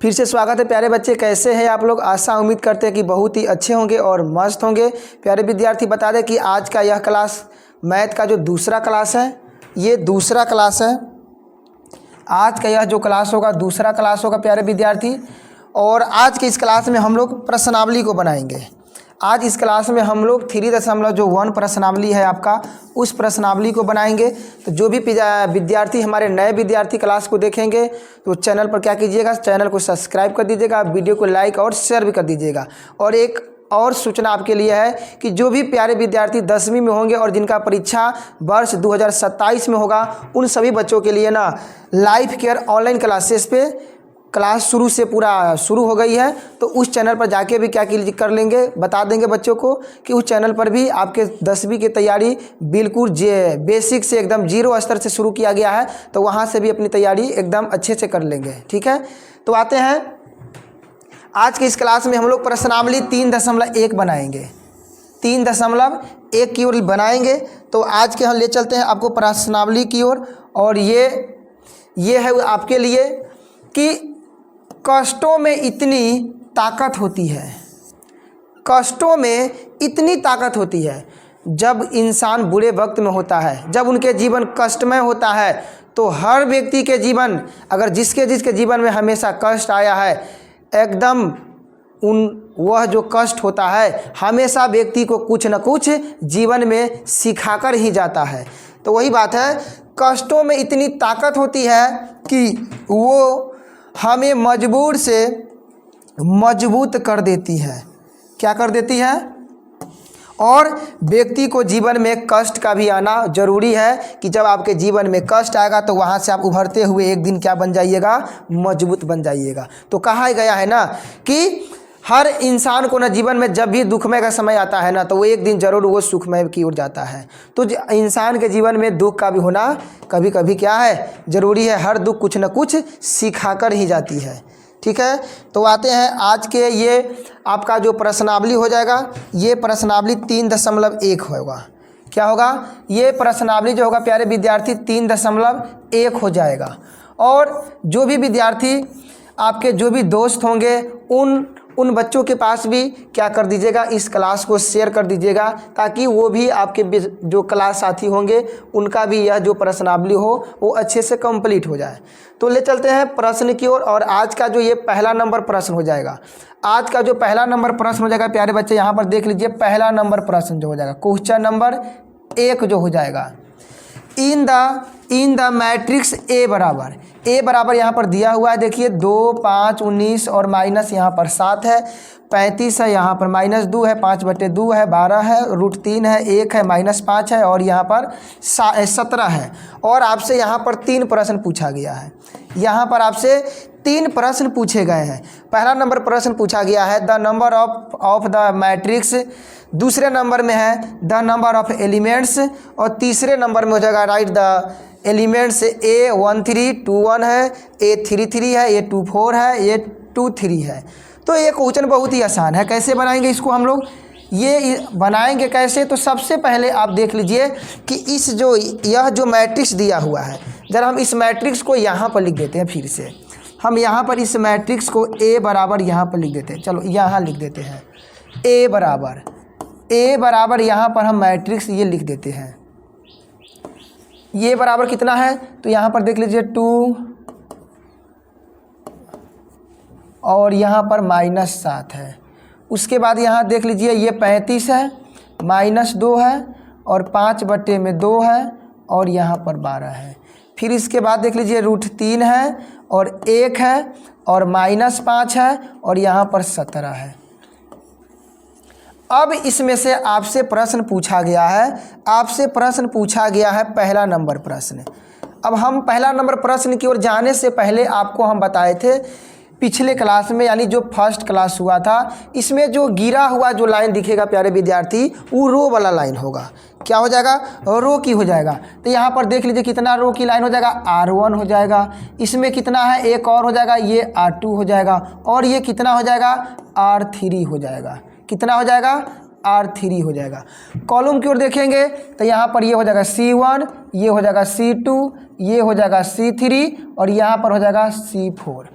फिर से स्वागत है प्यारे बच्चे। कैसे हैं आप लोग? आशा उम्मीद करते हैं कि बहुत ही अच्छे होंगे और मस्त होंगे। प्यारे विद्यार्थी, बता दें कि आज का यह क्लास मैथ का जो दूसरा क्लास है, ये दूसरा क्लास है। आज का यह जो क्लास होगा दूसरा क्लास होगा प्यारे विद्यार्थी। और आज के इस क्लास में हम लोग प्रश्नावली को बनाएंगे। आज इस क्लास में हम लोग 3.1 प्रश्नावली है आपका, उस प्रश्नावली को बनाएंगे। तो जो भी विद्यार्थी हमारे नए विद्यार्थी क्लास को देखेंगे तो चैनल पर क्या कीजिएगा, चैनल को सब्सक्राइब कर दीजिएगा, वीडियो को लाइक और शेयर भी कर दीजिएगा। और एक और सूचना आपके लिए है कि जो भी प्यारे विद्यार्थी 10वीं में होंगे और जिनका परीक्षा वर्ष 2027 में होगा, उन सभी बच्चों के लिए ना लाइफ केयर ऑनलाइन क्लासेस पे क्लास शुरू से पूरा शुरू हो गई है। तो उस चैनल पर जाके भी क्या कर लेंगे, बता देंगे बच्चों को कि उस चैनल पर भी आपके 10वीं की तैयारी बिल्कुल बेसिक से एकदम जीरो स्तर से शुरू किया गया है। तो वहाँ से भी अपनी तैयारी एकदम अच्छे से कर लेंगे। ठीक है, तो आते हैं आज के इस क्लास में हम लोग प्रश्नावली 3.1 बनाएंगे। 3.1 की ओर बनाएंगे। तो आज के हम ले चलते हैं आपको प्रश्नावली की ओर। और ये है आपके लिए कि कष्टों में इतनी ताकत होती है। कष्टों में इतनी ताकत होती है। जब इंसान बुरे वक्त में होता है, जब उनके जीवन कष्टमय होता है, तो हर व्यक्ति के जीवन, अगर जिसके जीवन में हमेशा कष्ट आया है, एकदम वह जो कष्ट होता है हमेशा व्यक्ति को कुछ न कुछ जीवन में सिखाकर ही जाता है। तो वही बात है, कष्टों में इतनी ताकत होती है कि वो हमें मजबूर से मजबूत कर देती है। क्या कर देती है? और व्यक्ति को जीवन में कष्ट का भी आना जरूरी है कि जब आपके जीवन में कष्ट आएगा तो वहाँ से आप उभरते हुए एक दिन क्या बन जाइएगा, मजबूत बन जाइएगा। तो कहा गया है ना कि हर इंसान को ना जीवन में जब भी दुखमय का समय आता है ना, तो वो एक दिन जरूर वो सुखमय की ओर जाता है। तो इंसान के जीवन में दुख का भी होना कभी कभी क्या है, जरूरी है। हर दुख कुछ न कुछ सिखाकर ही जाती है। ठीक है, तो आते हैं आज के ये आपका जो प्रश्नावली हो जाएगा, ये प्रश्नावली 3.1 होगा। क्या होगा? ये प्रश्नावली जो होगा प्यारे विद्यार्थी 3.1 हो जाएगा। और जो भी विद्यार्थी आपके जो भी दोस्त होंगे उन बच्चों के पास भी क्या कर दीजिएगा, इस क्लास को शेयर कर दीजिएगा, ताकि वो भी आपके जो क्लास साथी होंगे उनका भी यह जो प्रश्नावली हो वो अच्छे से कंप्लीट हो जाए। तो ले चलते हैं प्रश्न की ओर। और आज का जो ये पहला नंबर प्रश्न हो जाएगा, आज का जो पहला नंबर प्रश्न हो जाएगा प्यारे बच्चे, यहाँ पर देख लीजिए पहला नंबर प्रश्न जो हो जाएगा, क्वेश्चन नंबर 1 जो हो जाएगा, इन द मैट्रिक्स ए बराबर यहाँ पर दिया हुआ है। देखिए 2, 5, 19 और माइनस यहाँ पर 7 है, 35 है, यहाँ पर -2 है, 5/2 है, 12 है, √3 है, 1 है, -5 है और यहाँ पर 17 है। और आपसे यहाँ पर 3 प्रश्न पूछा गया है। यहाँ पर आपसे 3 प्रश्न पूछे गए हैं। पहला नंबर प्रश्न पूछा गया है the number of the matrix, दूसरे नंबर में है द नंबर ऑफ एलिमेंट्स, और तीसरे नंबर में हो जाएगा राइट द एलिमेंट्स। A1321 है, A33 है, A24 है, A23 है। तो ये क्वेश्चन बहुत ही आसान है। कैसे बनाएंगे इसको हम लोग? ये बनाएंगे कैसे? तो सबसे पहले आप देख लीजिए कि यह जो मैट्रिक्स दिया हुआ है, जरा हम इस मैट्रिक्स को यहाँ पर लिख देते हैं। फिर से हम यहाँ पर इस मैट्रिक्स को A बराबर यहाँ पर लिख देते हैं। चलो यहाँ लिख देते हैं A बराबर यहाँ पर हम मैट्रिक्स ये लिख देते हैं। ये बराबर कितना है? तो यहाँ पर देख लीजिए 2 और यहाँ पर -7 है। उसके बाद यहाँ देख लीजिए ये 35 है, -2 है और 5/2 है और यहाँ पर 12 है। फिर इसके बाद देख लीजिए √3 है और 1 है और -5 है और यहाँ पर 17 है। अब इसमें से आपसे प्रश्न पूछा गया है, पहला नंबर प्रश्न। अब हम पहला नंबर प्रश्न की ओर जाने से पहले आपको हम बताए थे पिछले क्लास में, यानी जो फर्स्ट क्लास हुआ था, इसमें जो गिरा हुआ जो लाइन दिखेगा प्यारे विद्यार्थी, वो रो वाला लाइन होगा। क्या हो जाएगा? रो की हो जाएगा। तो यहाँ पर देख लीजिए कितना रो की लाइन हो जाएगा, R1 हो जाएगा। इसमें कितना है, एक और हो जाएगा, ये R2 हो जाएगा। और ये कितना हो जाएगा, R3 हो जाएगा। कितना हो जाएगा? R3 हो जाएगा। कॉलम की ओर देखेंगे तो यहाँ पर ये हो जाएगा C1, ये हो जाएगा C2, ये हो जाएगा C3 और यहाँ पर हो जाएगा C4।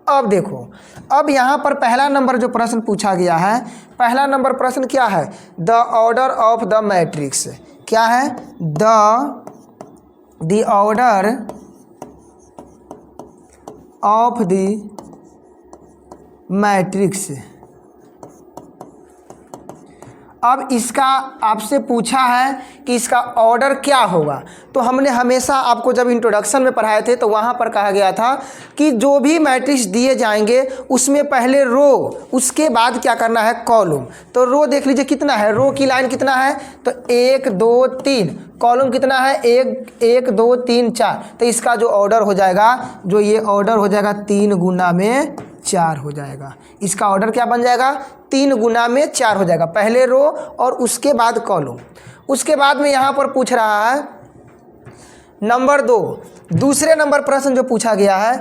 अब देखो, अब यहाँ पर पहला नंबर जो प्रश्न पूछा गया है, पहला नंबर प्रश्न क्या है? The order of the matrix. क्या है? The order of the matrix. अब इसका आपसे पूछा है कि इसका ऑर्डर क्या होगा। तो हमने हमेशा आपको जब इंट्रोडक्शन में पढ़ाए थे तो वहाँ पर कहा गया था कि जो भी मैट्रिक्स दिए जाएंगे उसमें पहले रो, उसके बाद क्या करना है? कॉलम। तो रो देख लीजिए कितना है, रो की लाइन कितना है? तो 1 2 3। कॉलम कितना है? 1 2 3 4। तो इसका जो ऑर्डर हो जाएगा, जो ये ऑर्डर हो जाएगा 3 गुना में 4 हो जाएगा। इसका ऑर्डर क्या बन जाएगा? 3 गुना में 4 हो जाएगा। पहले रो और उसके बाद कॉलम। उसके बाद में यहाँ पर पूछ रहा है नंबर 2, दूसरे नंबर प्रश्न जो पूछा गया है,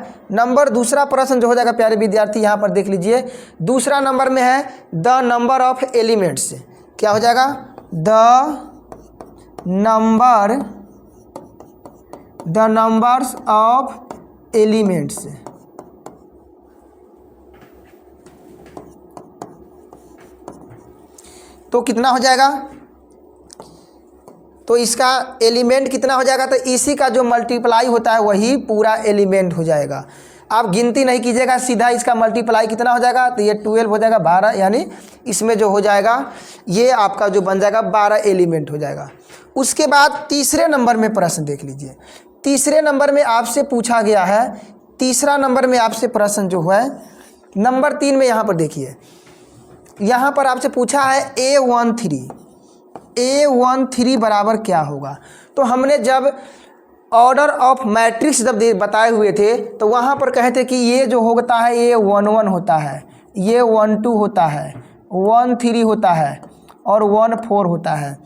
दूसरा प्रश्न जो हो जाएगा प्यारे विद्यार्थी, यहाँ पर देख लीजिए। दूसरा नंबर में है द नंबर ऑफ एलिमेंट्स। क्या हो जाएगा? The numbers of elements. तो कितना हो जाएगा? तो इसका एलिमेंट कितना हो जाएगा? तो इसी का जो मल्टीप्लाई होता है वही पूरा एलिमेंट हो जाएगा। आप गिनती नहीं कीजिएगा, सीधा इसका मल्टीप्लाई कितना हो जाएगा? तो ये 12 हो जाएगा, 12, यानी इसमें जो हो जाएगा ये आपका जो बन जाएगा 12 एलिमेंट हो जाएगा। उसके बाद तीसरे नंबर में प्रश्न देख लीजिए। तीसरे नंबर में आपसे पूछा गया है, तीसरा नंबर में आपसे प्रश्न जो है नंबर 3 में, यहाँ पर देखिए, यहाँ पर आपसे पूछा है A13 बराबर क्या होगा। तो हमने जब ऑर्डर ऑफ मैट्रिक्स जब बताए हुए थे तो वहाँ पर कहे थे कि ये जो होता है ये 1 1 होता है, ये 1 2 होता है, 1 3 होता है और 1 4 होता है।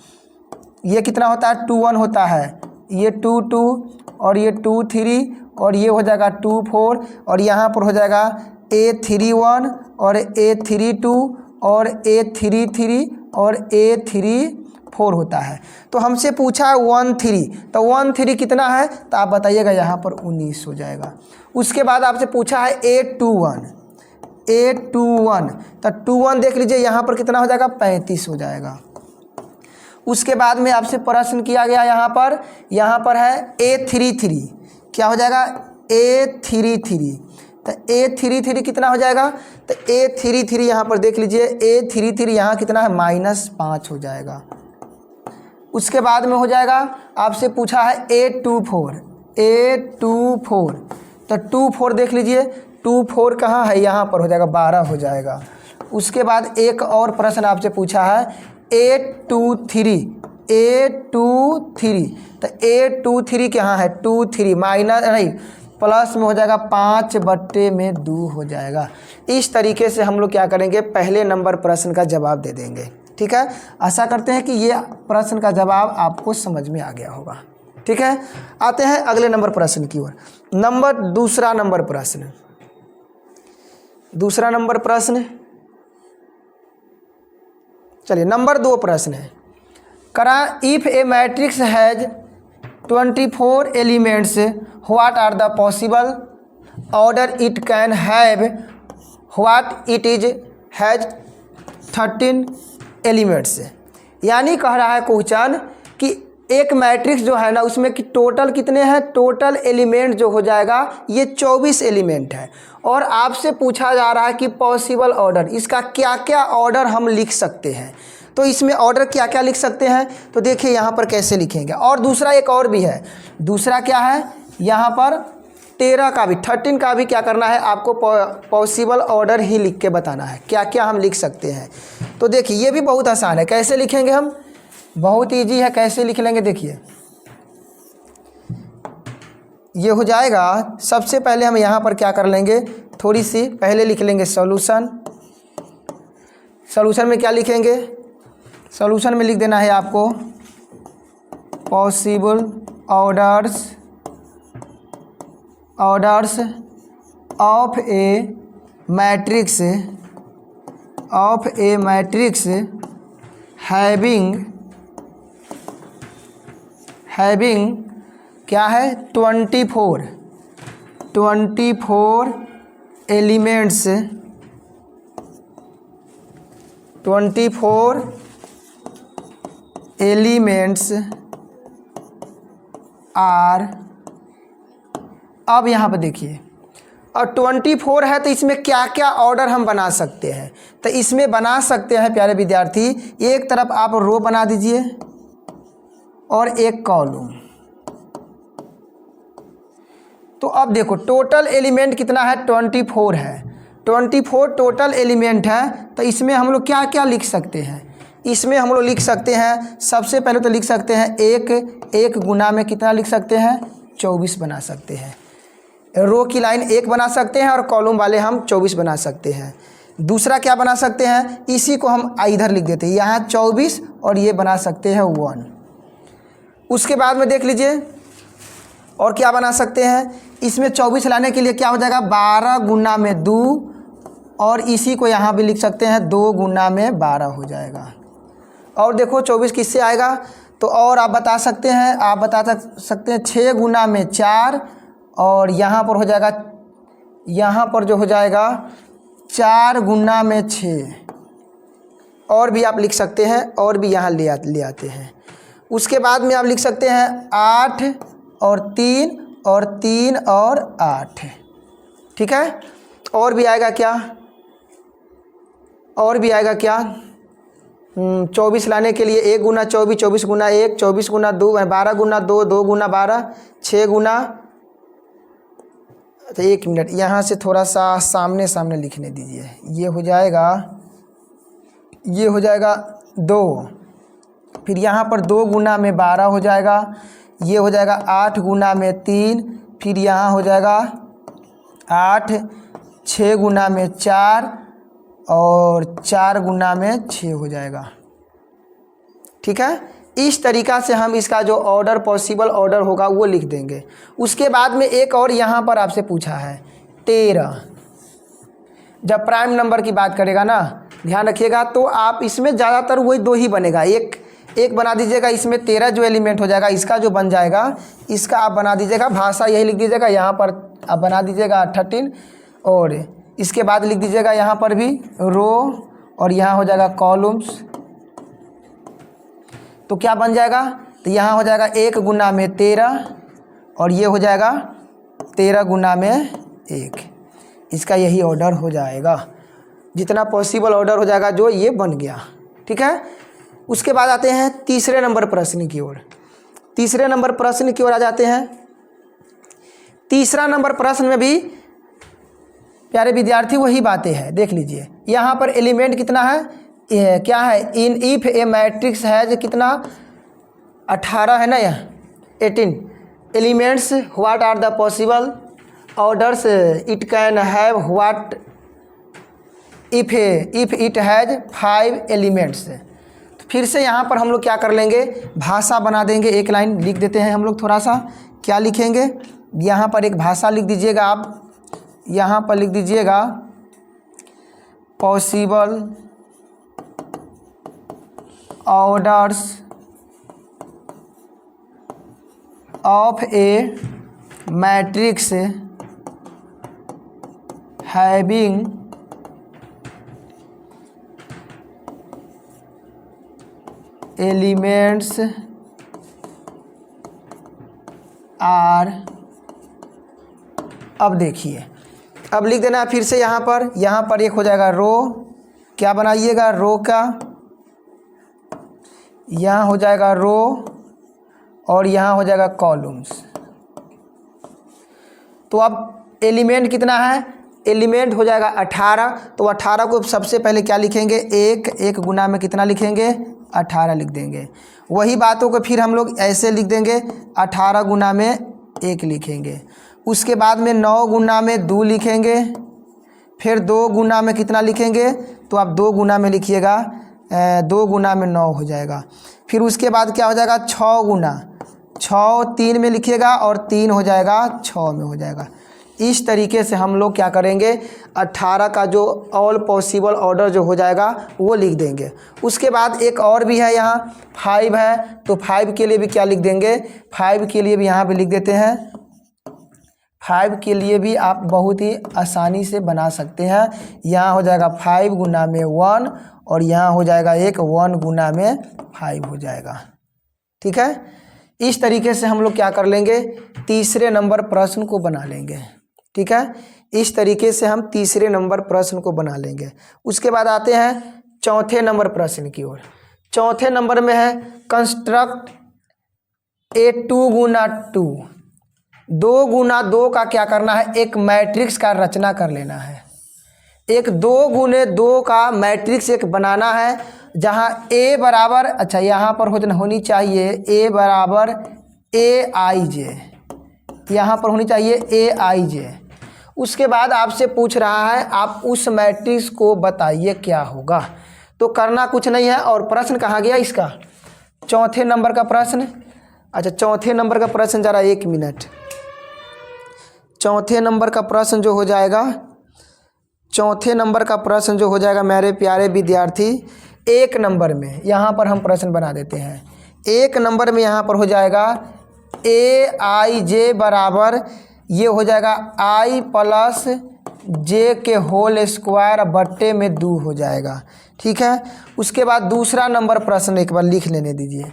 ये कितना होता है? 2 1 होता है, ये 2 2 और ये 2 3 और ये हो जाएगा 2 4 और यहाँ पर हो जाएगा A31 और A32 और A33 और A34 होता है। तो हमसे पूछा है 1 3, तो 1 3 कितना है? तो आप बताइएगा, यहाँ पर 19 हो जाएगा। उसके बाद आपसे पूछा है A21, तो 21 देख लीजिए, यहाँ पर कितना हो जाएगा? 35 हो जाएगा। उसके बाद में आपसे प्रश्न किया गया यहाँ पर है A33। क्या हो जाएगा? A33। तो A33 कितना हो जाएगा? तो A33 यहाँ पर देख लीजिए, A33 यहाँ कितना है? -5 हो जाएगा। उसके बाद में हो जाएगा आपसे पूछा है A24, तो 24 देख लीजिए, 24 कहाँ है? यहाँ पर हो जाएगा, 12 हो जाएगा। उसके बाद एक और प्रश्न आपसे पूछा है A23, तो A23 कहाँ है? 23 माइनस नहीं प्लस में हो जाएगा, 5/2 हो जाएगा। इस तरीके से हम लोग क्या करेंगे? पहले नंबर प्रश्न का जवाब दे देंगे। ठीक है, आशा करते हैं कि ये प्रश्न का जवाब आपको समझ में आ गया होगा। ठीक है, आते हैं अगले नंबर प्रश्न की ओर। दूसरा नंबर प्रश्न, चलिए नंबर 2 प्रश्न है। करा if a matrix has 24 elements, what are the possible order it can have, what it is has 13 elements. यानी कह रहा है क्वेश्चन कि एक मैट्रिक्स जो है ना, उसमें कि टोटल कितने हैं? टोटल एलिमेंट जो हो जाएगा ये 24 एलिमेंट है। और आपसे पूछा जा रहा है कि पॉसिबल ऑर्डर, इसका क्या क्या ऑर्डर हम लिख सकते हैं। तो इसमें ऑर्डर क्या क्या लिख सकते हैं? तो देखिए यहाँ पर कैसे लिखेंगे। और दूसरा एक और भी है, दूसरा क्या है? यहाँ पर 13 का भी क्या करना है? आपको पॉसिबल ऑर्डर ही लिख के बताना है, क्या क्या हम लिख सकते हैं। तो देखिए ये भी बहुत आसान है, कैसे लिखेंगे हम? बहुत इजी है, कैसे लिख लेंगे? देखिए ये हो जाएगा, सबसे पहले हम यहाँ पर क्या कर लेंगे? थोड़ी सी पहले लिख लेंगे सॉल्यूशन। सॉल्यूशन में क्या लिखेंगे? सॉल्यूशन में लिख देना है आपको possible orders of a matrix having क्या है? 24 एलिमेंट्स 24 एलिमेंट्स आर। अब यहाँ पर देखिए, और 24 है तो इसमें क्या क्या ऑर्डर हम बना सकते हैं। तो इसमें बना सकते हैं प्यारे विद्यार्थी, एक तरफ आप रो बना दीजिए और एक कॉलम। तो अब देखो टोटल एलिमेंट कितना है, 24 है। 24 टोटल एलिमेंट है, तो इसमें हम लोग क्या क्या लिख सकते हैं। इसमें हम लोग लिख सकते हैं, सबसे पहले तो लिख सकते हैं एक गुना में कितना लिख सकते हैं, 24 बना सकते हैं। रो की लाइन 1 बना सकते हैं और कॉलम वाले हम 24 बना सकते हैं। दूसरा क्या बना सकते हैं, इसी को हम इधर लिख देते हैं, यहाँ 24 और ये बना सकते हैं 1। उसके बाद में देख लीजिए और क्या बना सकते हैं, इसमें 24 लाने के लिए क्या हो जाएगा, 12 गुना में 2, और इसी को यहाँ भी लिख सकते हैं 2 गुना में 12 हो जाएगा। और देखो 24 किससे आएगा, तो और आप बता सकते हैं, आप बता सकते हैं 6 गुना में 4, और यहाँ पर हो जाएगा, यहाँ पर जो हो जाएगा 4 गुना में 6, और भी आप लिख सकते हैं, और भी यहाँ ले आते हैं। उसके बाद में आप लिख सकते हैं 8 और 3 और 3 और 8, ठीक है। और भी आएगा क्या, और भी आएगा क्या, 24 लाने के लिए 1 गुना 24, 24 गुना 1, 24 गुना 2, 12 गुना 2, 2 गुना 12, 6 गुना, तो 1 मिनट यहाँ से थोड़ा सा सामने सामने लिखने दीजिए। ये हो जाएगा 2, फिर यहाँ पर 2 गुना में 12 हो जाएगा, ये हो जाएगा 8 गुना में 3, फिर यहाँ हो जाएगा 8, 6 गुना में 4 और 4 गुना में 6 हो जाएगा, ठीक है। इस तरीक़ा से हम इसका जो ऑर्डर पॉसिबल ऑर्डर होगा वो लिख देंगे। उसके बाद में एक और यहाँ पर आपसे पूछा है 13। जब प्राइम नंबर की बात करेगा ना, ध्यान रखिएगा, तो आप इसमें ज़्यादातर वही 2 ही बनेगा, एक बना दीजिएगा, इसमें 13 जो एलिमेंट हो जाएगा, इसका जो बन जाएगा इसका आप बना दीजिएगा भाषा, यही लिख दीजिएगा, यहाँ पर आप बना दीजिएगा 13, और इसके बाद लिख दीजिएगा यहाँ पर भी रो, और यहाँ हो जाएगा कॉलम्स। तो क्या बन जाएगा, तो यहाँ हो जाएगा 1 गुना में 13, और ये हो जाएगा 13 गुना में 1। इसका यही ऑर्डर हो जाएगा, जितना पॉसिबल ऑर्डर हो जाएगा जो ये बन गया, ठीक है। उसके बाद आते हैं तीसरे नंबर प्रश्न की ओर। तीसरे नंबर प्रश्न की ओर आ जाते हैं। तीसरा नंबर प्रश्न में भी प्यारे विद्यार्थी वही बातें हैं, देख लीजिए यहाँ पर एलिमेंट कितना है, क्या है, इन इफ ए मैट्रिक्स है जो कितना 18 है ना, यहाँ 18 elements, what are the possible orders it can have, what if it has 5 elements. फिर से यहाँ पर हम लोग क्या कर लेंगे, भाषा बना देंगे, एक लाइन लिख देते हैं हम लोग, थोड़ा सा क्या लिखेंगे, यहाँ पर एक भाषा लिख दीजिएगा आप, यहाँ पर लिख दीजिएगा possible orders of a matrix having elements are. अब देखिए, अब लिख देना है फिर से यहाँ पर एक हो जाएगा रो, क्या बनाइएगा रो का, यहाँ हो जाएगा रो, और यहाँ हो जाएगा कॉलम्स। तो अब एलिमेंट कितना है, एलिमेंट हो जाएगा 18। तो 18 को सबसे पहले क्या लिखेंगे, एक गुना में कितना लिखेंगे, 18 लिख देंगे। वही बातों को फिर हम लोग ऐसे लिख देंगे, 18 गुना में 1 लिखेंगे। उसके बाद में 9 गुना में 2 लिखेंगे, फिर 2 गुना में कितना लिखेंगे, तो आप 2 गुना में लिखिएगा, 2 गुना में 9 हो जाएगा। फिर उसके बाद क्या हो जाएगा, 6 गुना, 6 3 में लिखिएगा, और 3 हो जाएगा 6 में हो जाएगा। इस तरीके से हम लोग क्या करेंगे, 18 का जो ऑल पॉसिबल ऑर्डर जो हो जाएगा वो लिख देंगे। उसके बाद एक और भी है, यहाँ 5 है, तो 5 के लिए भी क्या लिख देंगे, 5 के लिए भी यहाँ पे लिख देते हैं 5 के लिए भी आप बहुत ही आसानी से बना सकते हैं। यहाँ हो जाएगा 5 गुना में 1 और यहाँ हो जाएगा 1 गुना में 5 हो जाएगा। ठीक है, इस तरीके से हम लोग क्या कर लेंगे, तीसरे नंबर प्रश्न को बना लेंगे। ठीक है, इस तरीके से हम तीसरे नंबर प्रश्न को बना लेंगे। उसके बाद आते हैं चौथे नंबर प्रश्न की ओर। चौथे नंबर में है कंस्ट्रक्ट ए 2 गुना 2। 2 गुना 2 का क्या करना है, एक मैट्रिक्स का रचना कर लेना है। एक 2 गुने 2 का मैट्रिक्स एक बनाना है, जहाँ ए बराबर, अच्छा यहाँ पर होनी चाहिए ए बराबर ए आई जे, यहाँ पर होनी चाहिए ए आई जे। उसके बाद आपसे पूछ रहा है आप उस मैट्रिक्स को बताइए क्या होगा। तो करना कुछ नहीं है। और प्रश्न कहाँ गया इसका, चौथे नंबर का प्रश्न। अच्छा, चौथे नंबर का प्रश्न जरा 1 मिनट। चौथे नंबर का प्रश्न जो हो जाएगा, चौथे नंबर का प्रश्न जो हो जाएगा मेरे प्यारे विद्यार्थी, 1 नंबर में यहाँ पर हम प्रश्न बना देते हैं। 1 नंबर में यहाँ पर हो जाएगा ए आई जे बराबर, ये हो जाएगा आई प्लस जे के होल स्क्वायर बट्टे में 2 हो जाएगा। ठीक है, उसके बाद दूसरा नंबर प्रश्न एक बार लिख लेने दीजिए।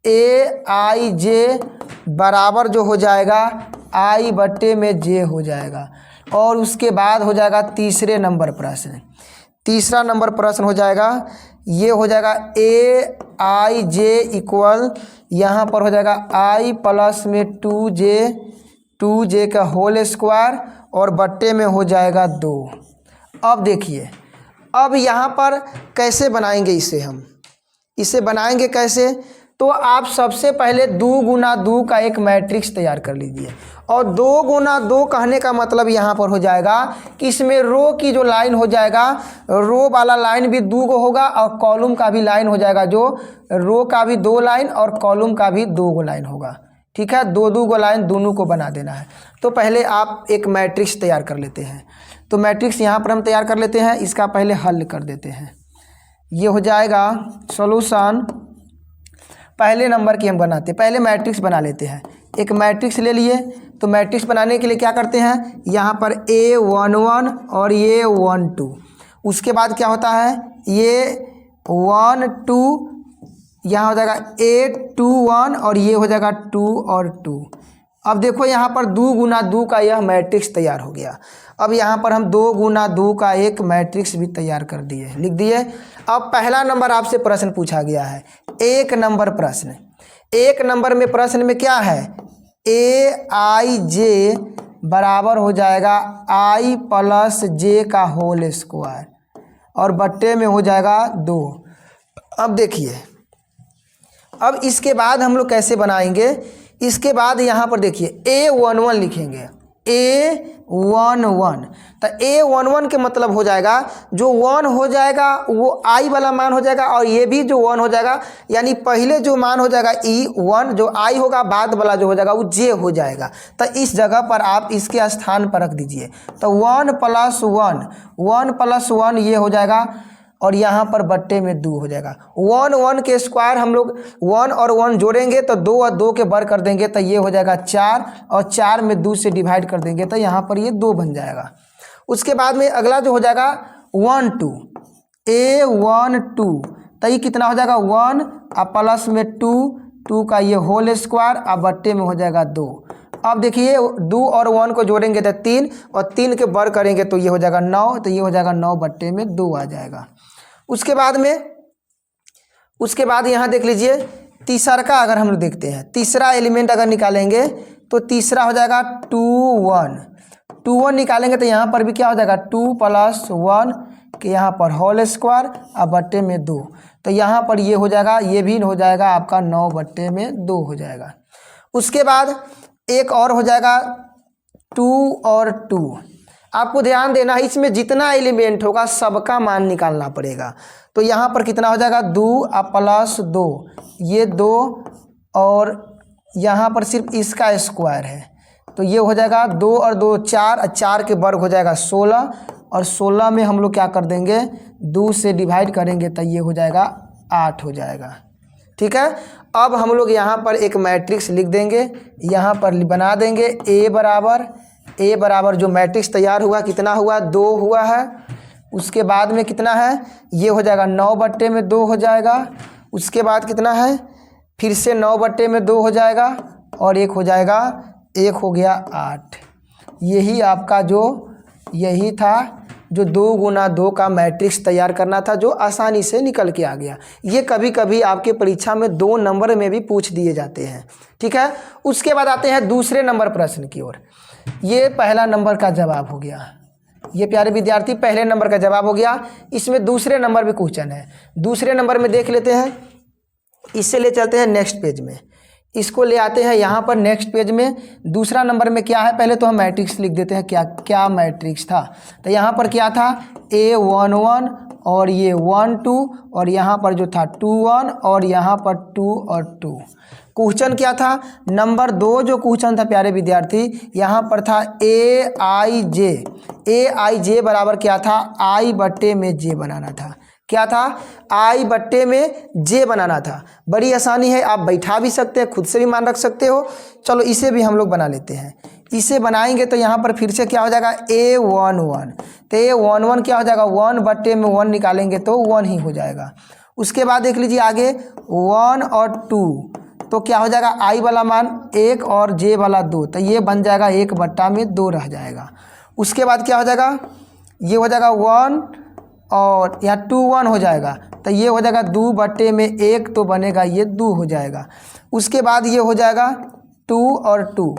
ए आई जे बराबर जो हो जाएगा आई बट्टे में जे हो जाएगा। और उसके बाद हो जाएगा तीसरे नंबर प्रश्न। तीसरा नंबर प्रश्न हो जाएगा, ये हो जाएगा ए आई जे इक्वल, यहाँ पर हो जाएगा आई प्लस में 2 जे का होल स्क्वायर और बट्टे में हो जाएगा 2। अब देखिए, अब यहाँ पर कैसे बनाएंगे इसे, हम इसे बनाएंगे कैसे, तो आप सबसे पहले 2 गुना 2 का एक मैट्रिक्स तैयार कर लीजिए। और 2 गुना 2 कहने का मतलब यहाँ पर हो जाएगा कि इसमें रो की जो लाइन हो जाएगा, रो वाला लाइन भी 2 गो होगा और कॉलम का भी लाइन हो जाएगा, जो रो का भी 2 लाइन और कॉलम का भी 2 गो लाइन होगा। ठीक है, 2 गो लाइन दोनों को बना देना है। तो पहले आप एक मैट्रिक्स तैयार कर लेते हैं। तो मैट्रिक्स यहाँ पर हम तैयार कर लेते हैं, इसका पहले हल कर देते हैं। ये हो जाएगा सॉल्यूशन, पहले नंबर की हम बनाते हैं, पहले मैट्रिक्स बना लेते हैं। एक मैट्रिक्स ले लिए, तो मैट्रिक्स बनाने के लिए क्या करते हैं, यहाँ पर A11 और ये 1 2, उसके बाद क्या होता है, ये 1 2, यहाँ हो जाएगा A21 और ये हो जाएगा 2 और 2। अब देखो यहाँ पर 2 गुना 2 का यह मैट्रिक्स तैयार हो गया। अब यहाँ पर हम 2 गुना 2 का एक मैट्रिक्स भी तैयार कर दिए, लिख दिए। अब पहला नंबर आपसे प्रश्न पूछा गया है, 1 नंबर प्रश्न। 1 नंबर में प्रश्न में क्या है, ए आई जे बराबर हो जाएगा आई प्लस जे का होल स्क्वायर और बट्टे में हो जाएगा 2। अब देखिए, अब इसके बाद हम लोग कैसे बनाएंगे, इसके बाद यहाँ पर देखिए A11 लिखेंगे, A11। तो A11 के मतलब हो जाएगा जो 1 हो जाएगा वो I वाला मान हो जाएगा और ये भी जो 1 हो जाएगा, यानी पहले जो मान हो जाएगा E1 जो I होगा, बाद वाला जो हो जाएगा वो J हो जाएगा। तो इस जगह पर आप इसके स्थान पर रख दीजिए। तो 1 + 1 ये हो जाएगा और यहाँ पर बट्टे में 2 हो जाएगा। 1 1 के स्क्वायर हम लोग 1 और 1 जोड़ेंगे तो 2 और 2 के बर कर देंगे तो ये हो जाएगा 4 और 4 में 2 से डिवाइड कर देंगे तो यहाँ पर ये 2 बन जाएगा। उसके बाद में अगला जो हो जाएगा 1 2, A12, तो ये कितना हो जाएगा 1 और प्लस में 2 का ये होल स्क्वायर और बट्टे में हो जाएगा 2। अब देखिए 2 और 1 को जोड़ेंगे तो 3 और 3 के बर करेंगे तो ये हो जाएगा 9, तो ये हो जाएगा 9 बट्टे में 2 आ जाएगा। उसके बाद यहाँ देख लीजिए तीसरा का अगर हम लोग देखते हैं, तीसरा एलिमेंट अगर निकालेंगे तो तीसरा हो जाएगा 2 1 निकालेंगे तो यहाँ पर भी क्या हो जाएगा 2 + 1 के यहाँ पर होल स्क्वायर और बट्टे में 2, तो यहाँ पर ये हो जाएगा, ये भी हो जाएगा आपका 9 बट्टे में 2 हो जाएगा। उसके बाद एक और हो जाएगा 2 और 2। आपको ध्यान देना है इसमें जितना एलिमेंट होगा सबका मान निकालना पड़ेगा। तो यहाँ पर कितना हो जाएगा 2 + 2, ये 2 और यहाँ पर सिर्फ इसका स्क्वायर है तो ये हो जाएगा 2 और 2 4 और 4 के वर्ग हो जाएगा 16 और 16 में हम लोग क्या कर देंगे 2 से डिवाइड करेंगे तो ये हो जाएगा 8 हो जाएगा। ठीक है, अब हम लोग यहाँ पर एक मैट्रिक्स लिख देंगे, यहाँ पर बना देंगे A बराबर ए बराबर जो मैट्रिक्स तैयार हुआ कितना हुआ 2 हुआ है। उसके बाद में कितना है, ये हो जाएगा 9/2 हो जाएगा। उसके बाद कितना है, फिर से 9/2 हो जाएगा और एक हो जाएगा, एक हो गया 8। यही आपका यही था जो 2 गुना 2 का मैट्रिक्स तैयार करना था, जो आसानी से निकल के आ गया। ये कभी कभी आपके परीक्षा में 2 नंबर में भी पूछ दिए जाते हैं, ठीक है। उसके बाद आते हैं दूसरे नंबर प्रश्न की ओर। ये पहला नंबर का जवाब हो गया, ये प्यारे विद्यार्थी पहले नंबर का जवाब हो गया। इसमें दूसरे नंबर भी क्वेश्चन है, दूसरे नंबर में देख लेते हैं। इससे ले चलते हैं नेक्स्ट पेज में, इसको ले आते हैं यहाँ पर नेक्स्ट पेज में। दूसरा नंबर में क्या है, पहले तो हम मैट्रिक्स लिख देते हैं, क्या क्या मैट्रिक्स था। तो यहाँ पर क्या था, A11 और ये 1 2 और यहाँ पर जो था 2 1 और यहाँ पर 2 और 2। क्वेश्चन क्या था, नंबर 2 जो क्वेश्चन था प्यारे विद्यार्थी, यहाँ पर था AIJ बराबर क्या था, I/J बनाना था। क्या था, I/J बनाना था। बड़ी आसानी है, आप बैठा भी सकते हैं, खुद से भी मान रख सकते हो। चलो इसे भी हम लोग बना लेते हैं। इसे बनाएंगे तो यहाँ पर फिर से क्या हो जाएगा, A11। तो A11 क्या हो जाएगा, 1/1 निकालेंगे तो 1 ही हो जाएगा। उसके बाद देख लीजिए आगे 1 और 2, तो क्या हो जाएगा, I वाला मान 1 और J वाला 2, तो ये बन जाएगा 1/2 रह जाएगा। उसके बाद क्या हो जाएगा, ये हो जाएगा 1 और यहाँ 2 1 हो जाएगा, तो ये हो जाएगा 2/1 तो बनेगा ये 2 हो जाएगा। उसके बाद ये हो जाएगा 2 और 2,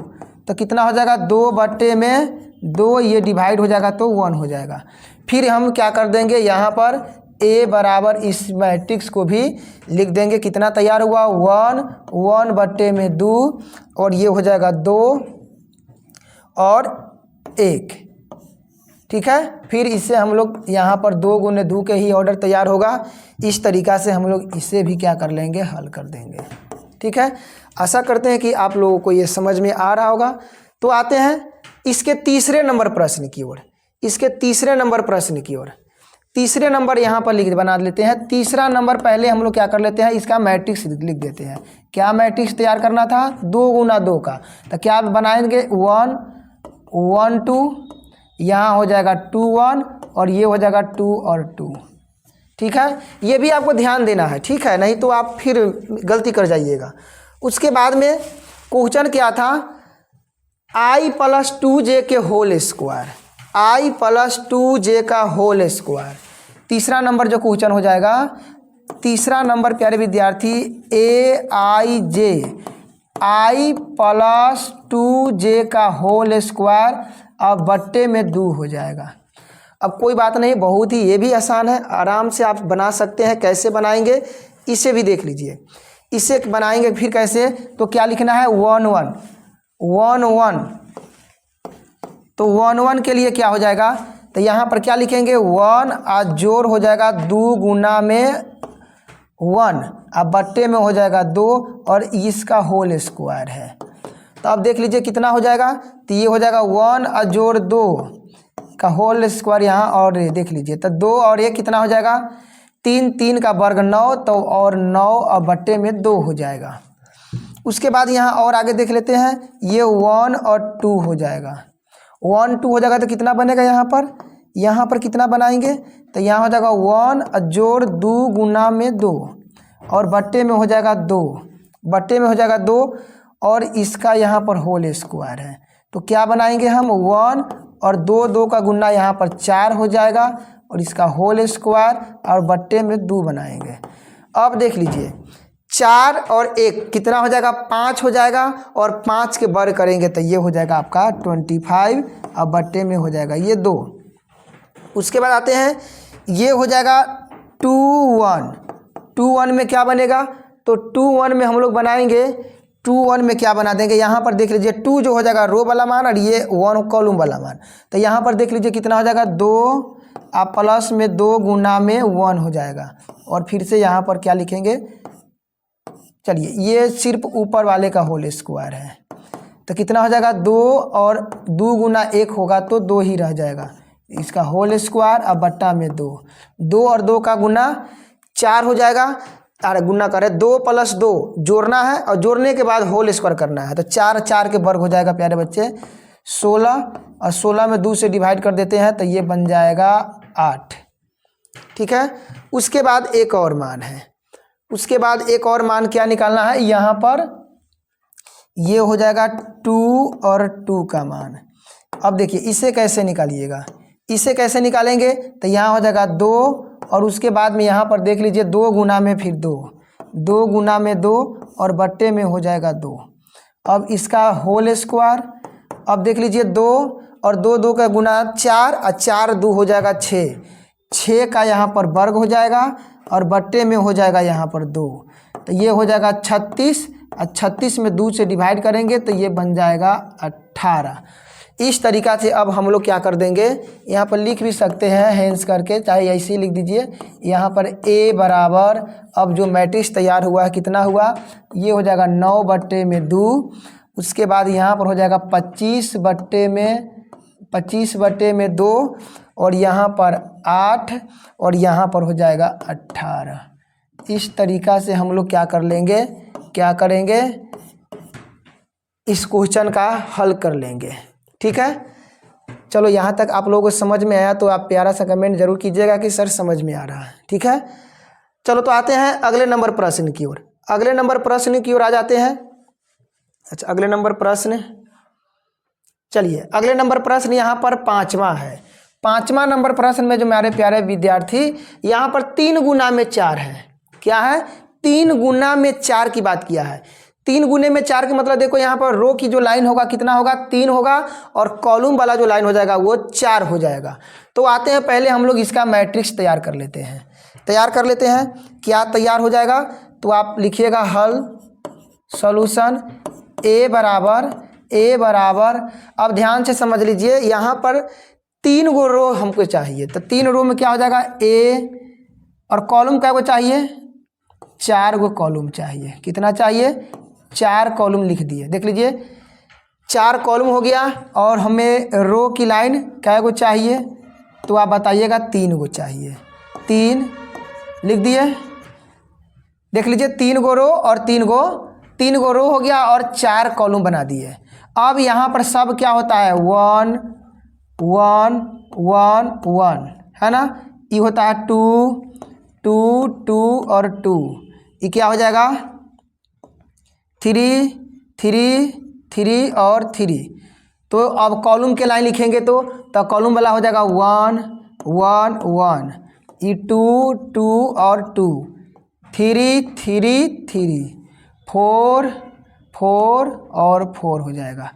तो कितना हो जाएगा 2/2, ये डिवाइड हो जाएगा तो 1 हो जाएगा। फिर हम क्या कर देंगे, यहाँ पर A बराबर इस मैट्रिक्स को भी लिख देंगे। कितना तैयार हुआ, 1/2 और ये हो जाएगा 2 और 1, ठीक है। फिर इससे हम लोग यहाँ पर 2 गुने 2 के ही ऑर्डर तैयार होगा। इस तरीक़ा से हम लोग इसे भी क्या कर लेंगे, हल कर देंगे, ठीक है। आशा करते हैं कि आप लोगों को ये समझ में आ रहा होगा। तो आते हैं इसके तीसरे नंबर प्रश्न की ओर। इसके तीसरे नंबर प्रश्न की ओर, तीसरे नंबर यहाँ पर बना लेते हैं। तीसरा नंबर पहले हम लोग क्या कर लेते हैं, इसका मैट्रिक्स लिख देते हैं। क्या मैट्रिक्स तैयार करना था, 2 गुना 2 का। तो क्या बनाएंगे, 1 1 2, यहाँ हो जाएगा 2 1 और ये हो जाएगा 2 और 2, ठीक है। ये भी आपको ध्यान देना है, ठीक है, नहीं तो आप फिर गलती कर जाइएगा। उसके बाद में क्वेश्चन क्या था, I+2J के होल स्क्वायर, I+2J का होल स्क्वायर। तीसरा नंबर जो क्वेश्चन हो जाएगा, तीसरा नंबर प्यारे विद्यार्थी AIJ, I+2J का होल स्क्वायर अब बट्टे में 2 हो जाएगा। अब कोई बात नहीं, बहुत ही ये भी आसान है, आराम से आप बना सकते हैं। कैसे बनाएंगे इसे भी देख लीजिए। इसे बनाएंगे फिर कैसे, तो क्या लिखना है, 1 1 1 1, तो 1 1 के लिए क्या हो जाएगा, तो यहाँ पर क्या लिखेंगे, 1 और जोड़ हो जाएगा 2 गुना में 1, अब बट्टे में हो जाएगा 2 और इसका होल स्क्वायर है। तो अब देख लीजिए कितना हो जाएगा, तो ये हो जाएगा 1 और जोड़ 2 का होल स्क्वायर यहाँ, और देख लीजिए तो 2 और 1 कितना हो जाएगा, 3 3 का वर्ग 9, तो और 9 और बट्टे में 2 हो जाएगा। उसके बाद यहाँ और आगे देख लेते हैं, ये 1 और 2 हो जाएगा, 1 2 हो जाएगा तो कितना बनेगा, यहाँ पर कितना बनाएंगे, तो यहाँ हो जाएगा 1 और जोड़ 2 गुना में 2 और बट्टे में हो जाएगा 2, बट्टे में हो जाएगा 2 और इसका यहाँ पर होल स्क्वायर है। तो क्या बनाएंगे हम, 1 और 2 2 का गुना यहाँ पर 4 हो जाएगा और इसका होल स्क्वायर और बट्टे में 2 बनाएंगे। अब देख लीजिए 4 और 1 कितना हो जाएगा, 5 हो जाएगा और 5 के वर्ग करेंगे तो ये हो जाएगा आपका 25 और बट्टे में हो जाएगा ये 2। उसके बाद आते हैं, ये हो जाएगा 2 1, 2 1 में क्या बनेगा, तो 2 1 में हम लोग बनाएंगे, 2 1 में क्या बना देंगे, यहाँ पर देख लीजिए 2 जो हो जाएगा रो वाला मान और ये 1 कॉलम वाला मान। तो यहाँ पर देख लीजिए कितना हो जाएगा, 2 आप प्लस में 2 गुना में 1 हो जाएगा और फिर से यहाँ पर क्या लिखेंगे, चलिए ये सिर्फ ऊपर वाले का होल स्क्वायर है। तो कितना हो जाएगा, 2 और 2 गुना 1 होगा तो 2 ही रह जाएगा, इसका होल स्क्वायर अब बट्टा में 2, 2 और 2 का गुना 4 हो जाएगा। अरे गुना करें 2 + 2 जोड़ना है और जोड़ने के बाद होल स्क्वायर करना है, तो 4 4 के वर्ग हो जाएगा प्यारे बच्चे 16 और 16 में 2 से डिवाइड कर देते हैं तो ये बन जाएगा 8। ठीक है, उसके बाद एक और मान है, उसके बाद एक और मान क्या निकालना है, यहाँ पर ये हो जाएगा 2 और 2 का मान। अब देखिए इसे कैसे निकालिएगा, इसे कैसे निकालेंगे तो यहाँ हो जाएगा 2 और उसके बाद में यहाँ पर देख लीजिए 2 गुना में फिर 2, 2 गुना में 2 और बट्टे में हो जाएगा 2। अब इसका होल स्क्वायर, अब देख लीजिए 2 और 2 2 का गुना 4 और 4 2 हो जाएगा 6, 6 का यहाँ पर वर्ग हो जाएगा और बट्टे में हो जाएगा यहाँ पर 2, तो ये हो जाएगा 36 और 36 में 2 से डिवाइड करेंगे तो ये बन जाएगा 18। इस तरीक़ा से अब हम लोग क्या कर देंगे, यहाँ पर लिख भी सकते हैं हैंस करके, चाहे ऐसे ही लिख दीजिए। यहाँ पर a बराबर, अब जो मैट्रिक्स तैयार हुआ है कितना हुआ, ये हो जाएगा 9/2। उसके बाद यहाँ पर हो जाएगा 25/2 और यहाँ पर 8 और यहाँ पर हो जाएगा 18। इस तरीक़ा से हम लोग क्या कर लेंगे, क्या करेंगे, इस क्वेश्चन का हल कर लेंगे। ठीक है, चलो यहाँ तक आप लोगों को समझ में आया तो आप प्यारा सा कमेंट जरूर कीजिएगा कि सर समझ में आ रहा है। ठीक है, चलो तो आते हैं अगले नंबर प्रश्न की ओर, अगले नंबर प्रश्न की ओर आ जाते हैं। अच्छा, अगले नंबर प्रश्न, चलिए अगले नंबर प्रश्न यहाँ पर 5वां है। 5वां नंबर प्रश्न में जो मेरे प्यारे विद्यार्थी, यहाँ पर 3 गुना में 4 है। क्या है, 3 गुना में 4 की बात किया है। 3 गुने में 4 का मतलब देखो यहाँ पर रो की जो लाइन होगा कितना होगा, 3 होगा और कॉलम वाला जो लाइन हो जाएगा वो 4 हो जाएगा। तो आते हैं पहले हम लोग इसका मैट्रिक्स तैयार कर लेते हैं, तैयार कर लेते हैं। क्या तैयार हो जाएगा, तो आप लिखिएगा हल, सॉल्यूशन a बराबर, अब ध्यान से समझ लीजिए, यहाँ पर 3 गो रो हमको चाहिए, तो 3 रो में क्या हो जाएगा a, और कॉलम क्या को चाहिए, 4 गो कॉलम चाहिए। कितना चाहिए, 4 कॉलम लिख दिए। देख लीजिए 4 कॉलम हो गया और हमें रो की लाइन क्या को चाहिए, तो आप बताइएगा 3 गो चाहिए, 3 लिख दिए। देख लीजिए 3 गो रो और 3 गो रो हो गया और 4 कॉलम बना दिए। अब यहाँ पर सब क्या होता है 1 1 1 1 है ना, ये होता है 2 2 2 और 2, ये क्या हो जाएगा 3 3 3 और 3। तो अब कॉलम के लाइन लिखेंगे तो कॉलम वाला हो जाएगा 1 1 1, ये 2 2 और 2, 3 3 3, 4 4 और 4 हो जाएगा।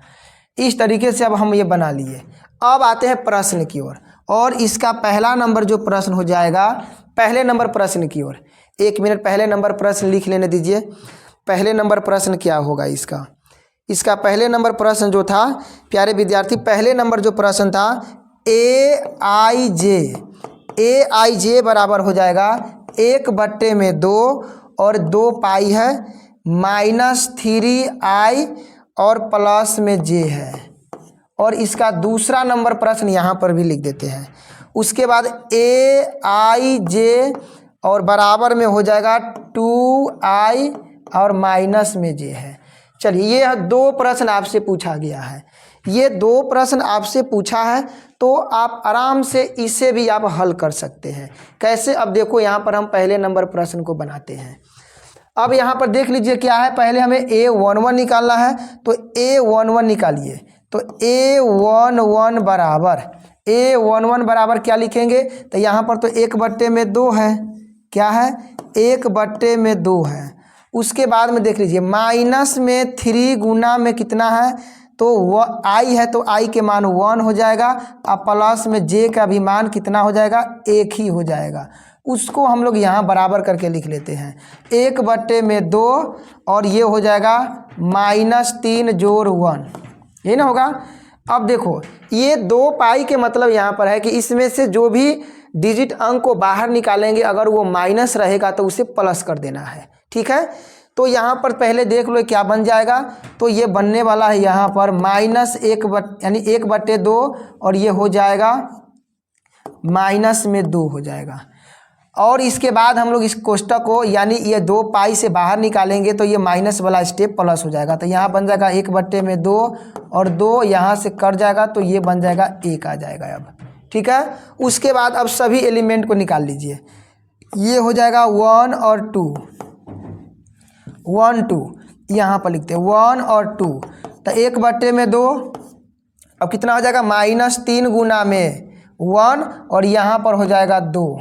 इस तरीके से अब हम ये बना लिए। अब आते हैं प्रश्न की ओर, और इसका पहला नंबर जो प्रश्न हो जाएगा, पहले नंबर प्रश्न की ओर। 1 मिनट पहले नंबर प्रश्न लिख लेने दीजिए। पहले नंबर प्रश्न क्या होगा इसका पहले नंबर प्रश्न जो था प्यारे विद्यार्थी, पहले नंबर जो प्रश्न था aij बराबर हो जाएगा 1/2 और 2 पाई है -3i और प्लस में j है। और इसका दूसरा नंबर प्रश्न यहाँ पर भी लिख देते हैं। उसके बाद aij और बराबर में हो जाएगा 2i और माइनस में j है। चलिए ये 2 प्रश्न आपसे पूछा गया है, ये 2 प्रश्न आपसे पूछा है, तो आप आराम से इसे भी आप हल कर सकते हैं। कैसे, अब देखो यहाँ पर हम पहले नंबर प्रश्न को बनाते हैं। अब यहाँ पर देख लीजिए क्या है, पहले हमें a11 निकालना है, तो a11 निकालिए। तो a11 बराबर क्या लिखेंगे, तो यहाँ पर तो 1/2 है, क्या है 1/2 है। उसके बाद में देख लीजिए माइनस में 3 गुना में कितना है, तो वह i है, तो i के मान 1 हो जाएगा, और प्लस में j का भी मान कितना हो जाएगा, 1 ही हो जाएगा। उसको हम लोग यहाँ बराबर करके लिख लेते हैं 1/2 और ये हो जाएगा -3 जोड़ 1, ये ना होगा। अब देखो ये 2 पाई के मतलब यहाँ पर है कि इसमें से जो भी डिजिट अंक को बाहर निकालेंगे, अगर वो माइनस रहेगा तो उसे प्लस कर देना है। ठीक है, तो यहाँ पर पहले देख लो क्या बन जाएगा, तो ये बनने वाला है यहाँ पर -1 यानी 1/2 और ये हो जाएगा -2 हो जाएगा। और इसके बाद हम लोग इस कोष्टक को यानी ये 2 पाई से बाहर निकालेंगे तो ये माइनस वाला स्टेप प्लस हो जाएगा। तो यहाँ बन जाएगा 1/2 और 2 यहाँ से कट जाएगा तो ये बन जाएगा 1 आ जाएगा अब। ठीक है, उसके बाद अब सभी एलिमेंट को निकाल लीजिए। ये हो जाएगा 1 और 2, 1 2 यहाँ पर लिखते हैं 1 और 2। तो 1/2 अब कितना हो जाएगा -3 गुना में 1 और यहाँ पर हो जाएगा 2।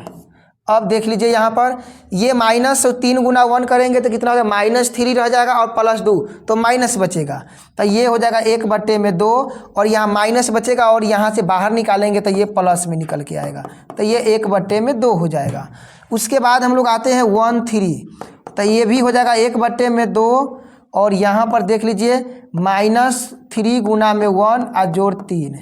अब देख लीजिए यहाँ पर ये -3 गुना 1 करेंगे तो कितना हो जाएगा -3 रह जाएगा और +2 तो माइनस बचेगा। तो ये हो जाएगा 1/2 और यहाँ माइनस बचेगा और यहाँ से बाहर निकालेंगे तो ये प्लस में निकल के आएगा। तो ये 1/2 हो जाएगा। उसके बाद हम लोग आते हैं 1 3। तो ये भी हो जाएगा 1/2 और यहाँ पर देख लीजिए -3 गुना में 1 और जोड़ 3।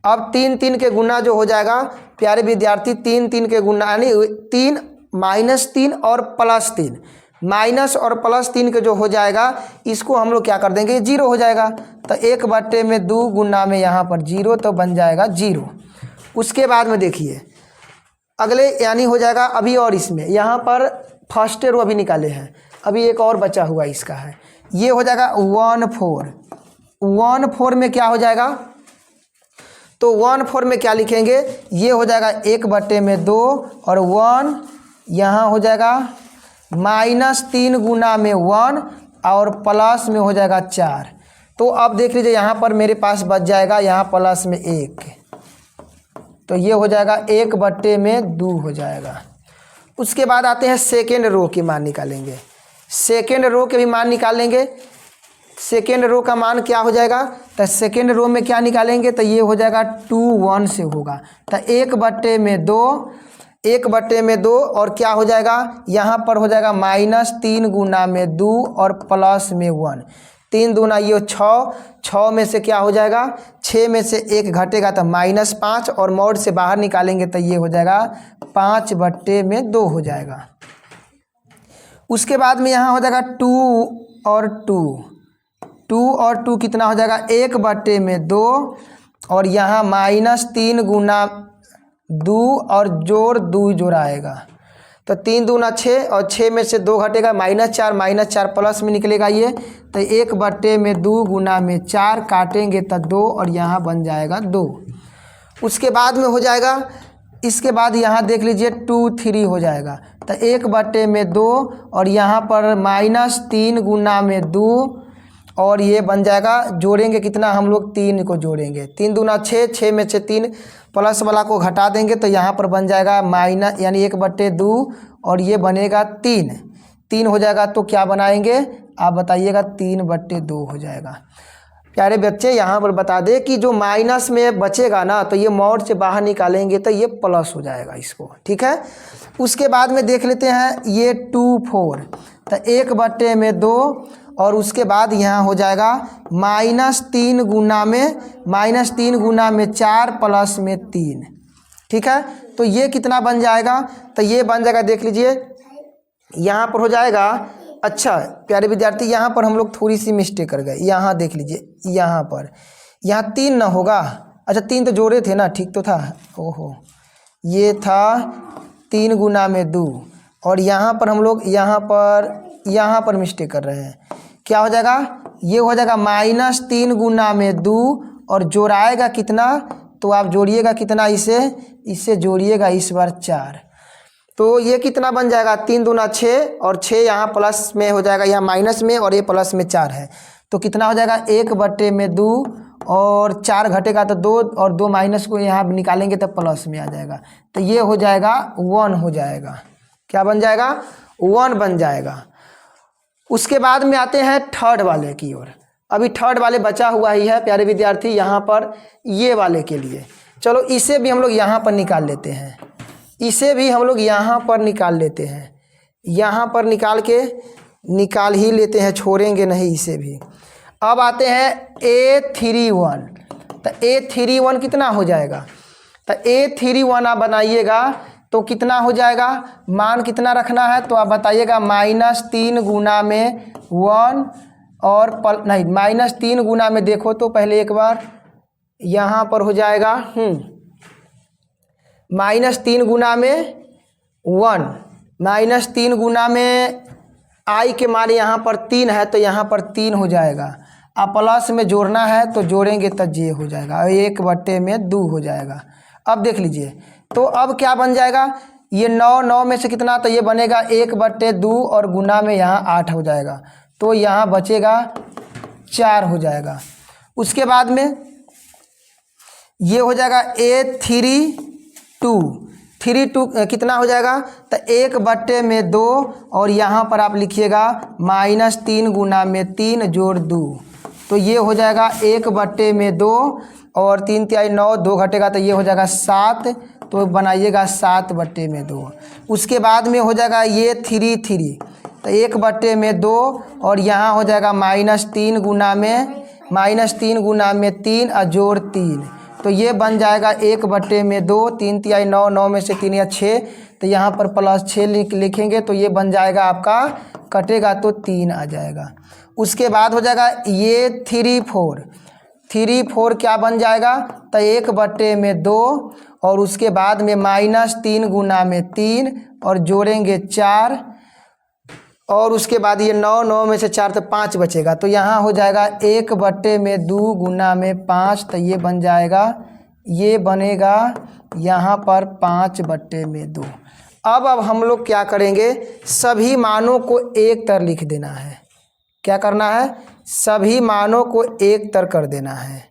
अब 3 3 के गुना जो हो जाएगा प्यारे विद्यार्थी, 3 3 के गुना यानी 3 -3 और +3, माइनस और +3 के जो हो जाएगा इसको हम लोग क्या कर देंगे 0 हो जाएगा। तो 1/2 गुना में यहाँ पर 0 तो बन जाएगा 0। उसके बाद में देखिए अगले यानी हो जाएगा अभी और इसमें यहाँ पर फर्स्ट रो अभी निकाले हैं, अभी एक और बचा हुआ इसका है। ये हो जाएगा 1 4। 1 4 में क्या हो जाएगा तो 1 4 में क्या लिखेंगे, ये हो जाएगा 1/2 और 1 यहाँ हो जाएगा -3 गुना में 1 और प्लस में हो जाएगा 4। तो अब देख लीजिए यहाँ पर मेरे पास बच जाएगा यहाँ प्लस में 1, तो ये हो जाएगा 1/2 हो जाएगा। उसके बाद आते हैं सेकेंड रो के मान निकालेंगे। सेकेंड रो के भी मान निकालेंगे। सेकेंड रो का मान क्या हो जाएगा, तो सेकेंड रो में क्या निकालेंगे तो ये हो जाएगा 2 1 से होगा। तो 1/2 और क्या हो जाएगा यहाँ पर हो जाएगा -3 गुना में 2 और प्लस में 1। 3 दूना ये 6, 6 में से क्या हो जाएगा 6 में से 1 घटेगा तो -5 और मोड से बाहर निकालेंगे तो ये हो जाएगा 5/2 हो जाएगा। उसके बाद में यहाँ हो जाएगा 2 और 2 कितना हो जाएगा 1/2 और यहाँ -3 गुना 2 और जोड़ 2 जोड़ाएगा तो 3 दूना 6 और 6 में से 2 घटेगा -4 प्लस में निकलेगा ये। तो 1/2 गुना में 4 काटेंगे तो 2 और यहाँ बन जाएगा 2। उसके बाद में हो जाएगा, इसके बाद यहाँ देख लीजिए 2 3 हो जाएगा। तो 1/2 और यहाँ पर -3 गुना में 2 और ये बन जाएगा, जोड़ेंगे कितना हम लोग 3 को जोड़ेंगे, 3 दूना 6, 6 में से 3 प्लस वाला को घटा देंगे तो यहाँ पर बन जाएगा माइनस यानी 1/2 और ये बनेगा 3 हो जाएगा। तो क्या बनाएंगे आप बताइएगा 3/2 हो जाएगा। प्यारे बच्चे यहाँ पर बता दें कि जो माइनस में बचेगा ना तो ये मॉड से बाहर निकालेंगे तो ये प्लस हो जाएगा इसको। ठीक है, उसके बाद में देख लेते हैं ये 2 4 तो 1/2 और उसके बाद यहाँ हो जाएगा -3 गुना में 4 प्लस में 3। ठीक है, तो ये कितना बन जाएगा तो ये बन जाएगा देख लीजिए यहाँ पर हो जाएगा। अच्छा प्यारे विद्यार्थी यहाँ पर हम लोग थोड़ी सी मिस्टेक कर गए, यहाँ देख लीजिए यहाँ पर यहाँ 3 ना होगा। अच्छा 3 तो जोड़े थे ना, ठीक तो था, ओहो ये था 3 गुना में 2 और यहाँ पर हम लोग यहाँ पर मिस्टेक कर रहे हैं। क्या हो जाएगा ये हो जाएगा -3 गुना में 2 और जोड़ाएगा कितना तो आप जोड़िएगा कितना, इसे जोड़िएगा इस बार 4। तो ये कितना बन जाएगा 3 दूना 6 और 6 यहाँ प्लस में हो जाएगा, यहाँ माइनस में और ये प्लस में 4 है तो कितना हो जाएगा 1/2 और 4 घटेगा तो 2 और 2 माइनस को यहाँ निकालेंगे तो प्लस में आ जाएगा तो ये हो जाएगा 1 हो जाएगा। क्या बन जाएगा 1 बन जाएगा। उसके बाद में आते हैं थर्ड वाले की ओर। अभी थर्ड वाले बचा हुआ ही है प्यारे विद्यार्थी यहाँ पर ये वाले के लिए। चलो इसे भी हम लोग यहाँ पर निकाल लेते हैं, इसे भी हम लोग यहाँ पर निकाल लेते हैं, यहाँ पर निकाल ही लेते हैं, छोड़ेंगे नहीं इसे भी। अब आते हैं A31 तो A31 कितना हो जाएगा तो A31 आप बनाइएगा तो कितना हो जाएगा, मान कितना रखना है तो आप बताइएगा -3 गुना में 1 और -3 गुना में देखो तो पहले एक बार यहाँ पर हो जाएगा -3 गुना में 1 -3 गुना में आई के मान यहाँ पर 3 है तो यहाँ पर 3 हो जाएगा। अब प्लस में जोड़ना है तो जोड़ेंगे तो जे हो जाएगा, 1/2 हो जाएगा। अब देख लीजिए, तो अब क्या बन जाएगा, ये 9 में से कितना, तो ये बनेगा 1/2 और गुना में यहाँ 8 हो जाएगा, तो यहाँ बचेगा 4 हो जाएगा। उसके बाद में ये हो जाएगा A32 कितना हो जाएगा, तो 1/2 और यहाँ पर आप लिखिएगा -3 गुना में 3 जोड़ 2, तो ये हो जाएगा 1/2 और 3 तिहाई 9, 2 घटेगा तो ये हो जाएगा 7, तो बनाइएगा 7/2। उसके बाद में हो जाएगा ये 3 तो 1/2 और यहाँ हो जाएगा -3 गुना में 3 और जोड़ 3, तो ये बन जाएगा 1/2, 3 तिहाई 9, 9 में से 3 या 6, तो यहाँ पर +6 लिखेंगे तो ये बन जाएगा आपका, कटेगा तो 3 आ जाएगा। उसके बाद हो जाएगा ये 3 क्या बन जाएगा, तो 1/2 और उसके बाद में -3 गुना में 3 और जोड़ेंगे 4 और उसके बाद ये 9 में से 4 तो 5 बचेगा, तो यहाँ हो जाएगा 1/2 गुना में 5, तो ये बन जाएगा, ये बनेगा यहाँ पर 5/2। अब हम लोग क्या करेंगे, सभी मानों को एक तर लिख देना है। क्या करना है, सभी मानों को एक तर कर देना है।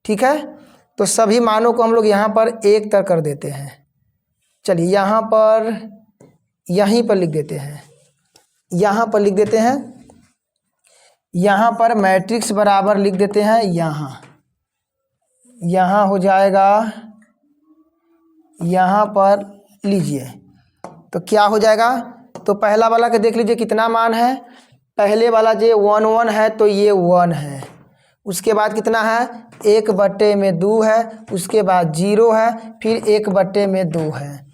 ठीक है, तो सभी मानों को हम लोग यहाँ पर एक तर कर देते हैं। चलिए यहाँ पर यहीं पर लिख देते हैं, यहाँ पर लिख देते हैं, यहाँ पर मैट्रिक्स बराबर लिख देते हैं, यहाँ हो जाएगा, यहाँ पर लीजिए तो क्या हो जाएगा, तो पहला वाला के देख लीजिए कितना मान है, पहले वाला जो 1 है तो ये 1 है। उसके बाद कितना है, 1/2 है, उसके बाद 0 है, फिर 1/2 है।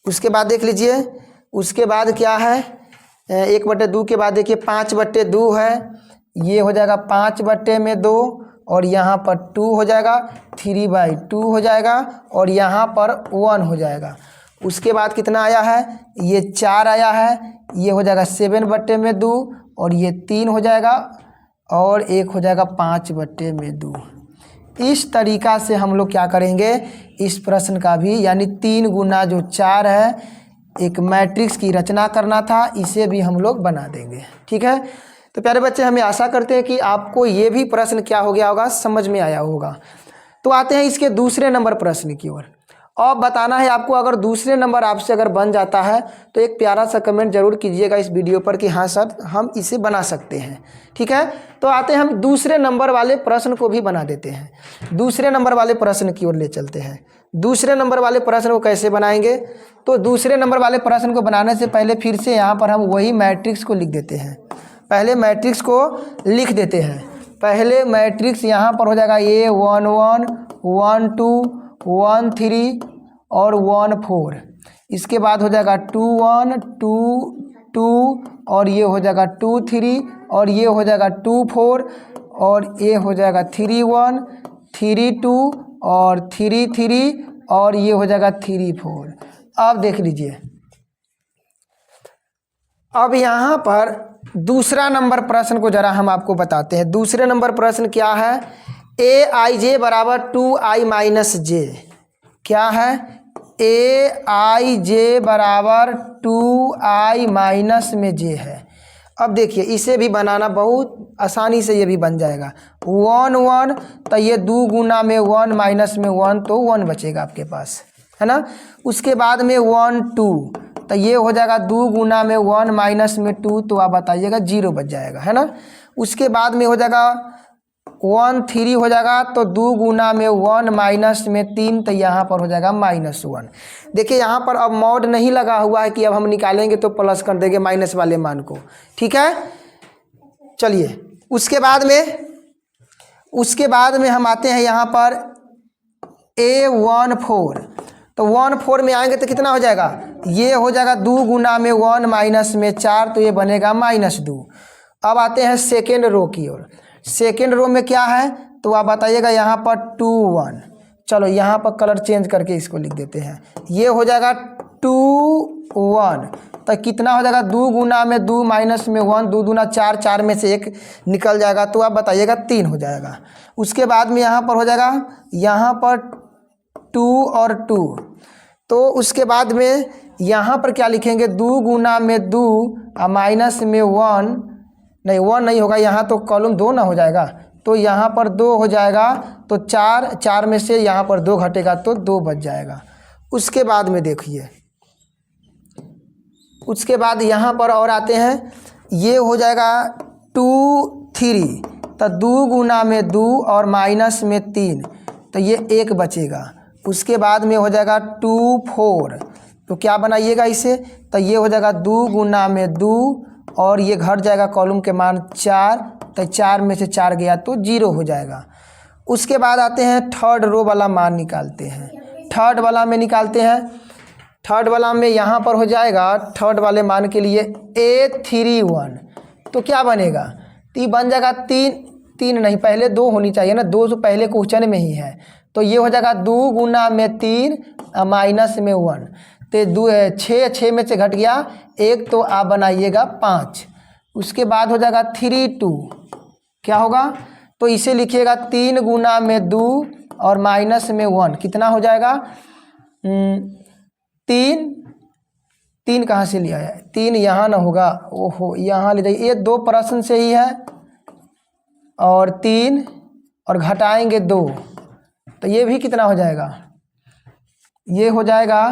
उसके बाद देख लीजिए, उसके बाद क्या है, 1/2 के बाद देखिए 5/2 है, ये हो जाएगा 5/2 और यहाँ पर 2 हो जाएगा, 3/2 हो जाएगा और यहाँ पर 1 हो जाएगा। उसके बाद कितना आया है, ये 4 आया है, ये हो जाएगा 7/2 और ये 3 हो जाएगा और 1 हो जाएगा 5/2। इस तरीक़ा से हम लोग क्या करेंगे, इस प्रश्न का भी यानी 3 गुना जो 4 है, एक मैट्रिक्स की रचना करना था, इसे भी हम लोग बना देंगे। ठीक है, तो प्यारे बच्चे हमें आशा करते हैं कि आपको ये भी प्रश्न क्या हो गया होगा, समझ में आया होगा। तो आते हैं इसके दूसरे नंबर प्रश्न की ओर। अब बताना है आपको, अगर दूसरे नंबर आपसे अगर बन जाता है तो एक प्यारा सा कमेंट जरूर कीजिएगा इस वीडियो पर कि हाँ सर हम इसे बना सकते हैं। ठीक है, तो आते हैं हम दूसरे नंबर वाले प्रश्न को भी बना देते हैं। दूसरे नंबर वाले प्रश्न की ओर ले चलते हैं। दूसरे नंबर वाले प्रश्न को कैसे बनाएंगे, तो दूसरे नंबर वाले प्रश्न को बनाने से पहले फिर से यहाँ पर हम वही मैट्रिक्स को लिख देते हैं। पहले मैट्रिक्स को लिख देते हैं। पहले मैट्रिक्स यहाँ पर हो जाएगा ये 1 1 1 2 1 3 और 1 4। इसके बाद हो जाएगा 2 1 2 2 और ये हो जाएगा 2 3 और ये हो जाएगा 2 4 और ये हो जाएगा 3 1 3 2 और 3 3 और ये हो जाएगा 3 4। अब देख लीजिए, अब यहाँ पर दूसरा नंबर प्रश्न को जरा हम आपको बताते हैं। दूसरे नंबर प्रश्न क्या है, aij बराबर 2i माइनस जे। क्या है, aij बराबर 2i माइनस में जे है। अब देखिए इसे भी बनाना बहुत आसानी से ये भी बन जाएगा। 1 1 तो ये 2 गुना में 1 माइनस में 1 तो 1 बचेगा आपके पास, है ना। उसके बाद में 1 2 तो ये हो जाएगा 2 गुना में 1 माइनस में 2 तो आप बताइएगा 0 बच जाएगा, है ना। उसके बाद में हो जाएगा 1 3 हो जाएगा तो 2 गुना में 1 माइनस में 3 तो यहाँ पर हो जाएगा -1। देखिए यहाँ पर अब मॉड नहीं लगा हुआ है कि अब हम निकालेंगे तो प्लस कर देंगे माइनस वाले मान को। ठीक है, चलिए उसके बाद में हम आते हैं यहाँ पर A14। तो 1 4 में आएंगे तो कितना हो जाएगा, ये हो जाएगा 2 गुना में 1 माइनस में 4 तो ये बनेगा -2। अब आते हैं सेकेंड रो की ओर। सेकेंड रो में क्या है तो आप बताइएगा यहाँ पर 2 1। चलो यहाँ पर कलर चेंज करके इसको लिख देते हैं। ये हो जाएगा 2 1, तो कितना हो जाएगा 2 गुना में 2 माइनस में 1, 2 दूना 4, 4 में से 1 निकल जाएगा, तो आप बताइएगा 3 हो जाएगा। उसके बाद में यहाँ पर हो जाएगा, यहाँ पर 2 और 2, तो उसके बाद में यहाँ पर क्या लिखेंगे 2 गुना में 2 माइनस में 1, नहीं 1 नहीं होगा, यहाँ तो कॉलम 2 ना हो जाएगा, तो यहाँ पर 2 हो जाएगा, तो 4, 4 में से यहाँ पर 2 घटेगा तो 2 बच जाएगा। उसके बाद में देखिए, उसके बाद यहाँ पर और आते हैं, ये हो जाएगा 2 3, तो 2 गुना में 2 और माइनस में 3, तो ये 1 बचेगा। उसके बाद में हो जाएगा 2 4, तो क्या बनाइएगा इसे, तो ये हो जाएगा 2 गुना में 2 और ये घट जाएगा कॉलम के मान 4, तो 4 में से 4 गया तो 0 हो जाएगा। उसके बाद आते हैं थर्ड रो वाला मान निकालते हैं, थर्ड वाला में निकालते हैं, थर्ड वाला में यहाँ पर हो जाएगा, थर्ड वाले मान के लिए A31, तो क्या बनेगा, तो बन जाएगा 3 नहीं, पहले 2 होनी चाहिए ना, 2 तो पहले क्वेश्चन में ही है, तो ये हो जाएगा 2 गुना में 3 माइनस में 1, तो 6 में से घट गया 1, तो आप बनाइएगा 5। उसके बाद हो जाएगा 3 2, क्या होगा, तो इसे लिखिएगा 3 गुना में 2 और माइनस में 1, कितना हो जाएगा 3 कहाँ से लिया है, 3 यहाँ ना होगा, ओहो यहाँ ले जाइए, ये 2 प्रश्न से ही है, और 3 और घटाएंगे 2, तो ये भी कितना हो जाएगा, ये हो जाएगा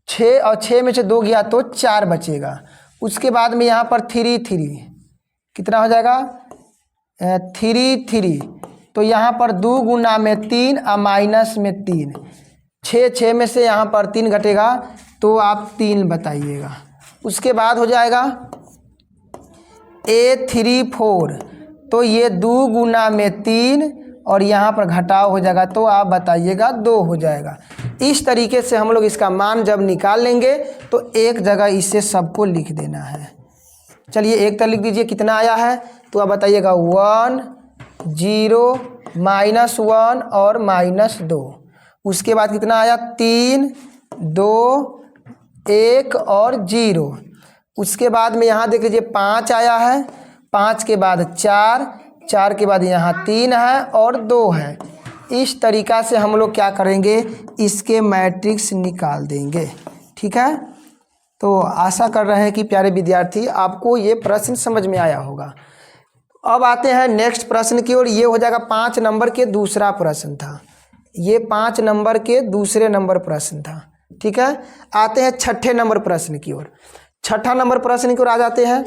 6, और 6 में से 2 गया तो 4 बचेगा। उसके बाद में यहाँ पर 3 3, कितना हो जाएगा 3 3, तो यहाँ पर 2 गुना में 3 और माइनस में 3, 6 में से यहाँ पर 3 घटेगा, तो आप 3 बताइएगा। उसके बाद हो जाएगा A34, तो ये 2 गुना में 3 और यहाँ पर घटाव हो जाएगा, तो आप बताइएगा 2 हो जाएगा। इस तरीके से हम लोग इसका मान जब निकाल लेंगे तो एक जगह इसे सबको लिख देना है। चलिए एक तरह लिख दीजिए, कितना आया है, तो आप बताइएगा 1 0 -1 और -2। उसके बाद कितना आया 3 2 1 और 0। उसके बाद में यहाँ देख लीजिए 5 आया है, 5 के बाद 4, 4 के बाद यहाँ 3 है और 2 है। इस तरीक़ा से हम लोग क्या करेंगे, इसके मैट्रिक्स निकाल देंगे। ठीक है, तो आशा कर रहे हैं कि प्यारे विद्यार्थी आपको ये प्रश्न समझ में आया होगा। अब आते हैं नेक्स्ट प्रश्न की ओर। ये हो जाएगा 5 नंबर के दूसरा प्रश्न था, ये 5 नंबर के दूसरे नंबर प्रश्न था। ठीक है, आते हैं छठे नंबर प्रश्न की ओर। छठा नंबर प्रश्न की ओर आ जाते हैं।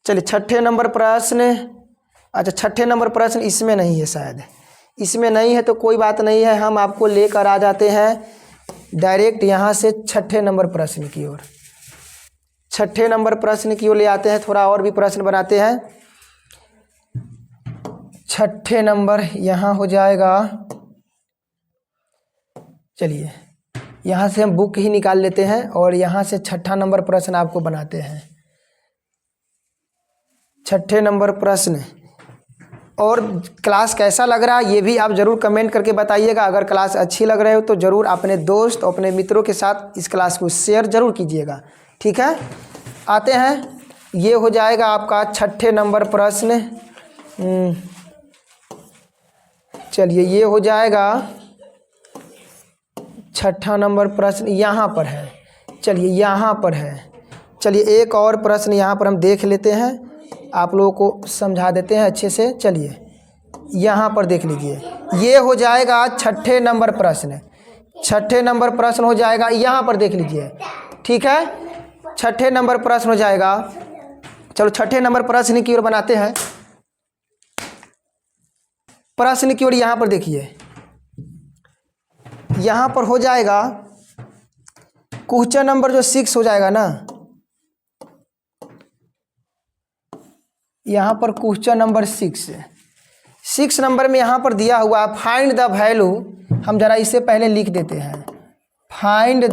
चलिए छठे नंबर प्रश्न, अच्छा छठे नंबर प्रश्न इसमें नहीं है, शायद इसमें नहीं है तो कोई बात नहीं है, हम आपको लेकर आ जाते हैं डायरेक्ट यहाँ से छठे नंबर प्रश्न की ओर। छठे नंबर प्रश्न की ओर ले आते हैं, थोड़ा और भी प्रश्न बनाते हैं। छठे नंबर यहाँ हो जाएगा, चलिए यहाँ से हम बुक ही निकाल लेते हैं और यहाँ से छठा नंबर प्रश्न आपको बनाते हैं। छठे नंबर प्रश्न, और क्लास कैसा लग रहा है ये भी आप ज़रूर कमेंट करके बताइएगा। अगर क्लास अच्छी लग रही हो तो ज़रूर अपने दोस्त अपने मित्रों के साथ इस क्लास को शेयर ज़रूर कीजिएगा। ठीक है, आते हैं, ये हो जाएगा आपका छठे नंबर प्रश्न। चलिए ये हो जाएगा छठा नंबर प्रश्न, यहाँ पर है। चलिए यहाँ पर है, चलिए एक और प्रश्न यहाँ पर हम देख लेते हैं, आप लोगों को समझा देते हैं अच्छे से। चलिए यहाँ पर देख लीजिए, ये हो जाएगा छठे नंबर प्रश्न। छठे नंबर प्रश्न हो जाएगा, यहाँ पर देख लीजिए। ठीक है, छठे नंबर प्रश्न हो जाएगा। चलो छठे नंबर प्रश्न की ओर बनाते हैं। प्रश्न की ओर यहाँ पर देखिए, यहाँ पर हो जाएगा क्वेश्चन नंबर जो 6 हो जाएगा ना, यहाँ पर क्वेश्चन नंबर 6 नंबर में यहाँ पर दिया हुआ फाइंड द वैल्यू। हम जरा इससे पहले लिख देते हैं, फाइंड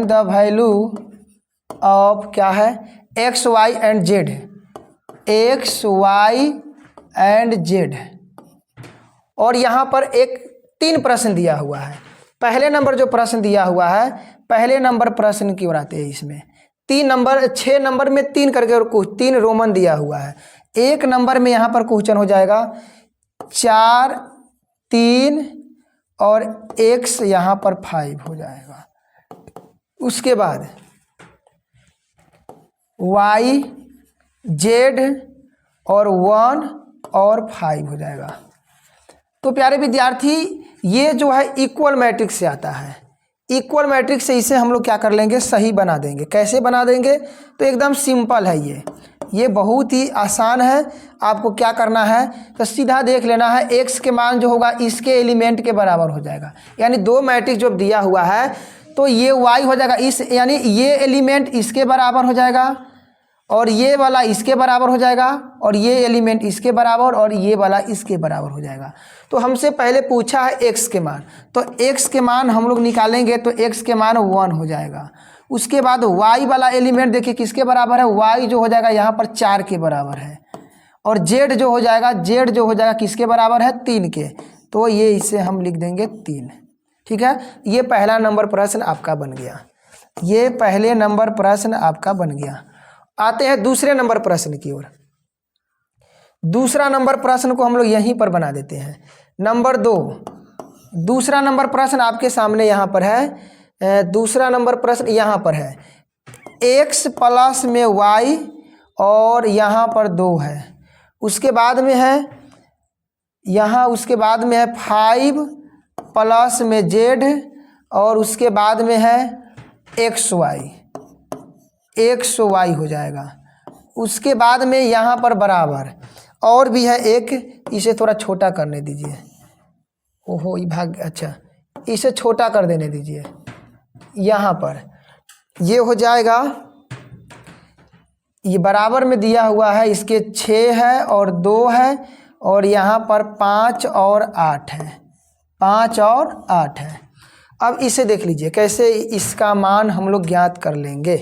द वैल्यू ऑफ क्या है, x y and z, x y and z. और यहाँ पर एक 3 प्रश्न दिया हुआ है। पहले नंबर जो प्रश्न दिया हुआ है, पहले नंबर प्रश्न की ओर आते हैं। इसमें 6 नंबर में 3 करके और कुछ 3 रोमन दिया हुआ है। 1 नंबर में यहाँ पर क्वेश्चन हो जाएगा 4, 3 और x यहाँ पर 5 हो जाएगा। उसके बाद y, z और 1 और 5 हो जाएगा। तो प्यारे विद्यार्थी, ये जो है इक्वल मैट्रिक्स से आता है। इक्वल मैट्रिक्स से इसे हम लोग क्या कर लेंगे, सही बना देंगे। कैसे बना देंगे, तो एकदम सिंपल है ये बहुत ही आसान है। आपको क्या करना है, तो सीधा देख लेना है, x के मान जो होगा इसके एलिमेंट के बराबर हो जाएगा। यानी 2 मैट्रिक्स जो दिया हुआ है तो ये y हो जाएगा इस, यानी ये एलिमेंट इसके बराबर हो जाएगा और ये वाला इसके बराबर हो जाएगा और ये एलिमेंट इसके बराबर और ये वाला इसके बराबर हो जाएगा। तो हमसे पहले पूछा है x के मान, तो x के मान हम लोग निकालेंगे तो x के मान 1 हो जाएगा। उसके बाद y वाला एलिमेंट देखिए किसके बराबर है, y जो हो जाएगा यहाँ पर 4 के बराबर है और z जो हो जाएगा किसके बराबर है, 3 के। तो ये इसे हम लिख देंगे 3। ठीक है, ये पहला नंबर प्रश्न आपका बन गया। ये पहले नंबर प्रश्न आपका बन गया। आते हैं दूसरे नंबर प्रश्न की ओर। दूसरा नंबर प्रश्न को हम लोग यहीं पर बना देते हैं। नंबर 2, दूसरा नंबर प्रश्न आपके सामने यहाँ पर है। दूसरा नंबर प्रश्न यहाँ पर है, x प्लस में y और यहाँ पर 2 है। उसके बाद में है यहाँ, उसके बाद में है 5 प्लस में z और उसके बाद में है xy हो जाएगा। उसके बाद में यहाँ पर बराबर और भी है एक, इसे थोड़ा छोटा करने दीजिए। ओहो ये भाग, अच्छा इसे छोटा कर देने दीजिए। यहाँ पर ये हो जाएगा, ये बराबर में दिया हुआ है, इसके 6 है और 2 है और यहाँ पर 5 और 8 है, 5 और 8 है। अब इसे देख लीजिए कैसे इसका मान हम लोग ज्ञात कर लेंगे।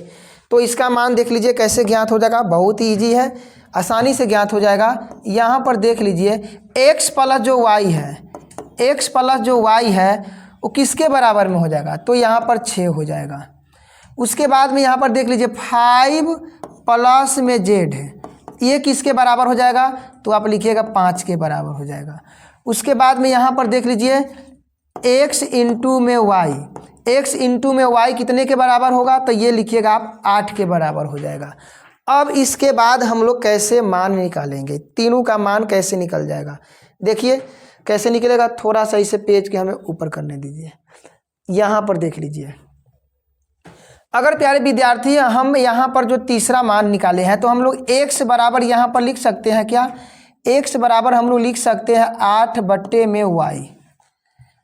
तो इसका मान देख लीजिए कैसे ज्ञात हो जाएगा, बहुत ही ईजी है, आसानी से ज्ञात हो जाएगा। यहाँ पर देख लीजिए x प्लस जो y है वो किसके बराबर में हो जाएगा, तो यहाँ पर 6 हो जाएगा। उसके बाद में यहाँ पर देख लीजिए 5 प्लस में z है, ये किसके बराबर हो जाएगा, तो आप लिखिएगा 5 के बराबर हो जाएगा। उसके बाद में यहाँ पर देख लीजिए x इंटू में y कितने के बराबर होगा, तो ये लिखिएगा आप 8 के बराबर हो जाएगा। अब इसके बाद हम लोग कैसे मान निकालेंगे, तीनों का मान कैसे निकल जाएगा, देखिए कैसे निकलेगा। थोड़ा सा इसे पेज के हमें ऊपर करने दीजिए। यहाँ पर देख लीजिए, अगर प्यारे विद्यार्थी हम यहाँ पर जो तीसरा मान निकाले हैं तो हम लोग x बराबर यहाँ पर लिख सकते हैं क्या, x बराबर हम लोग लिख सकते हैं 8/y।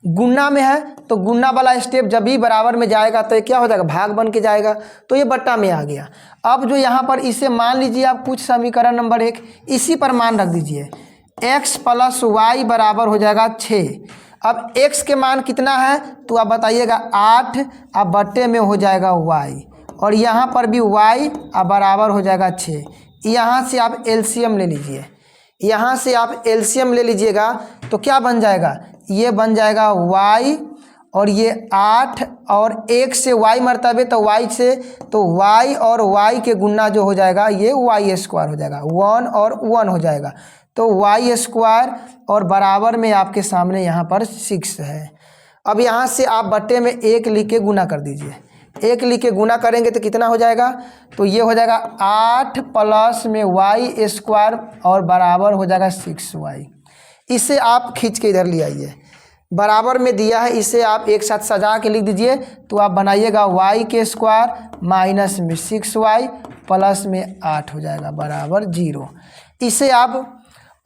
गुणा में है तो गुणा वाला स्टेप जब भी बराबर में जाएगा तो ये क्या हो जाएगा, भाग बन के जाएगा, तो ये बट्टा में आ गया। अब जो यहाँ पर इसे मान लीजिए आप कुछ समीकरण नंबर 1 इसी पर मान रख दीजिए, x प्लस y बराबर हो जाएगा 6। अब x के मान कितना है, तो आप बताइएगा 8, अब बट्टे में हो जाएगा y और यहाँ पर भी y अब बराबर हो जाएगा 6। यहाँ से आप एलसीएम ले लीजिए, यहाँ से आप एलसीएम ले लीजिएगा तो क्या बन जाएगा, ये बन जाएगा y और ये 8 और 1 से y मरतबे तो y से, तो y और y के गुना जो हो जाएगा ये y स्क्वायर हो जाएगा, 1 और 1 हो जाएगा, तो y स्क्वायर और बराबर में आपके सामने यहाँ पर 6 है। अब यहाँ से आप बट्टे में 1 लिख के गुना कर दीजिए, 1 लिख के गुना करेंगे तो कितना हो जाएगा, तो ये हो जाएगा 8 प्लस में y स्क्वायर और बराबर हो जाएगा 6y। इसे आप खींच के इधर ले आइए, बराबर में दिया है, इसे आप एक साथ सजा के लिख दीजिए तो आप बनाइएगा y के स्क्वायर माइनस में 6y प्लस में 8 हो जाएगा बराबर 0। इसे आप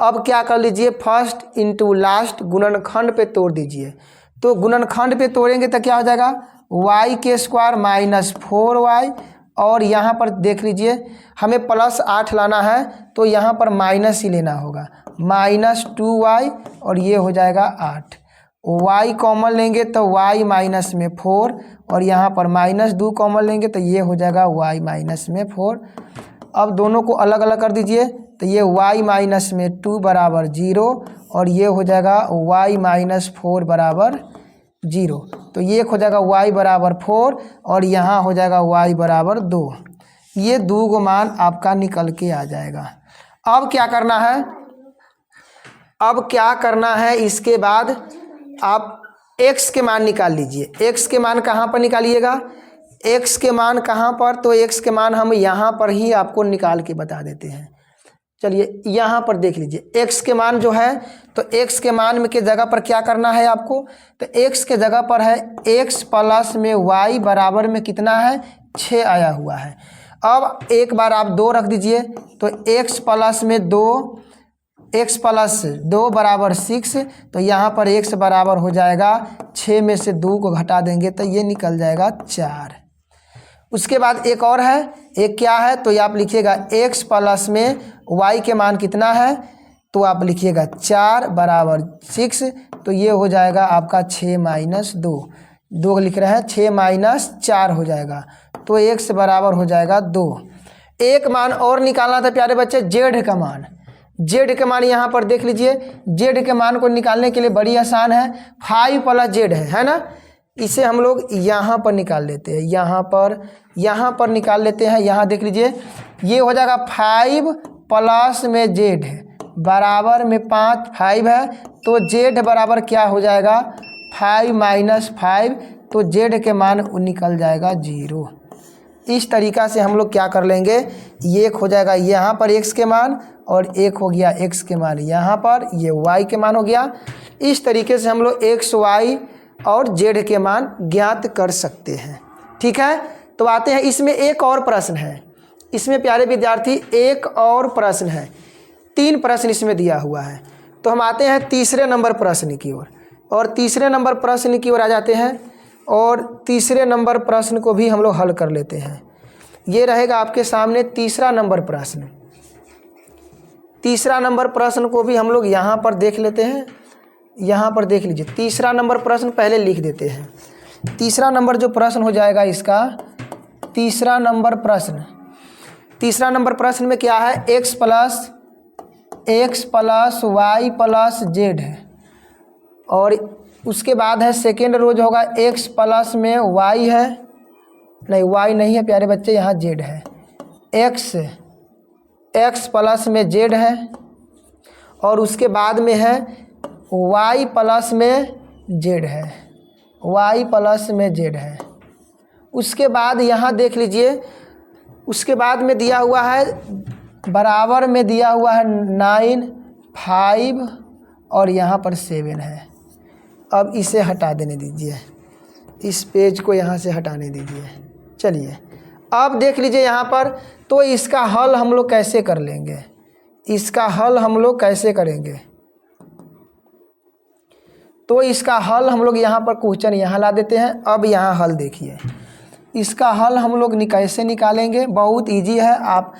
अब क्या कर लीजिए, फर्स्ट इंटू लास्ट गुणनखंड पे तोड़ दीजिए। तो गुणनखंड पे तोड़ेंगे तो क्या हो जाएगा, y के स्क्वायर माइनस 4y और यहाँ पर देख लीजिए हमें प्लस 8 लाना है तो यहाँ पर माइनस ही लेना होगा, माइनस 2y और ये हो जाएगा 8। y कॉमन लेंगे तो y माइनस में 4 और यहाँ पर माइनस 2 कॉमन लेंगे तो ये हो जाएगा y माइनस में 4। अब दोनों को अलग अलग कर दीजिए तो ये y माइनस में 2 बराबर 0 और ये हो जाएगा y माइनस 4 बराबर 0। तो ये हो जाएगा y बराबर 4 और यहाँ हो जाएगा y बराबर 2। ये 2 को मान आपका निकल के आ जाएगा। अब क्या करना है, अब क्या करना है, इसके बाद आप x के मान निकाल लीजिए। x के मान कहाँ पर निकालिएगा, x के मान कहाँ पर, तो x के मान हम यहाँ पर ही आपको निकाल के बता देते हैं। चलिए यहाँ पर देख लीजिए x के मान जो है, तो x के मान के जगह पर क्या करना है आपको, तो x के जगह पर है x प्लस में y बराबर में कितना है 6 आया हुआ है। अब एक बार आप 2 रख दीजिए, तो x प्लस में 2, x प्लस 2 बराबर 6, तो यहाँ पर x बराबर हो जाएगा 6 में से 2 को घटा देंगे तो ये निकल जाएगा 4। उसके बाद एक और है, एक क्या है, तो ये आप लिखिएगा x प्लस में y के मान कितना है, तो आप लिखिएगा 4 बराबर 6, तो ये हो जाएगा आपका 6 माइनस 2, 2 लिख रहे हैं, 6 माइनस 4 हो जाएगा, तो x बराबर हो जाएगा 2। एक मान और निकालना था प्यारे बच्चे, z का मान। z के मान यहाँ पर देख लीजिए, z के मान को निकालने के लिए बड़ी आसान है, 5 प्लस z है ना, इसे हम लोग यहाँ पर निकाल लेते हैं, यहाँ पर निकाल लेते हैं। यहाँ देख लीजिए, ये हो जाएगा 5 प्लस में z बराबर में 5 है, तो z बराबर क्या हो जाएगा 5 माइनस 5, तो z के मान निकल जाएगा 0। इस तरीक़ा से हम लोग क्या कर लेंगे, ये एक हो जाएगा यहाँ पर x के मान और एक हो गया x के मान यहाँ पर, ये y के मान हो गया। इस तरीके से हम लोग x, y और z के मान ज्ञात कर सकते हैं। ठीक है, तो आते हैं इसमें एक और प्रश्न है, इसमें प्यारे विद्यार्थी एक और प्रश्न है, 3 प्रश्न इसमें दिया हुआ है। तो हम आते हैं तीसरे नंबर प्रश्न की ओर, और तीसरे नंबर प्रश्न की ओर आ जाते हैं, और तीसरे नंबर प्रश्न को भी हम लोग हल कर लेते हैं। ये रहेगा आपके सामने तीसरा नंबर प्रश्न। तीसरा नंबर प्रश्न को भी हम लोग यहाँ पर देख लेते हैं। यहाँ पर देख लीजिए, तीसरा नंबर प्रश्न पहले लिख देते हैं। तीसरा नंबर जो प्रश्न हो जाएगा इसका, तीसरा नंबर प्रश्न में क्या है, x plus y plus z है, और उसके बाद है सेकेंड रोज होगा x प्लस में y है, नहीं y नहीं है प्यारे बच्चे, यहाँ z है, x प्लस में z है, और उसके बाद में है y प्लस में z है, y प्लस में z है। उसके बाद यहाँ देख लीजिए, उसके बाद में दिया हुआ है, बराबर में दिया हुआ है 9, 5 और यहाँ पर 7 है। अब इसे हटा देने दीजिए, इस पेज को यहाँ से हटाने दीजिए। चलिए अब देख लीजिए यहाँ पर, तो इसका हल हम लोग कैसे कर लेंगे, इसका हल हम लोग कैसे करेंगे, तो इसका हल हम लोग यहाँ पर क्वेश्चन यहाँ ला देते हैं। अब यहाँ हल देखिए, इसका हल हम लोग कैसे निकालेंगे, बहुत इजी है। आप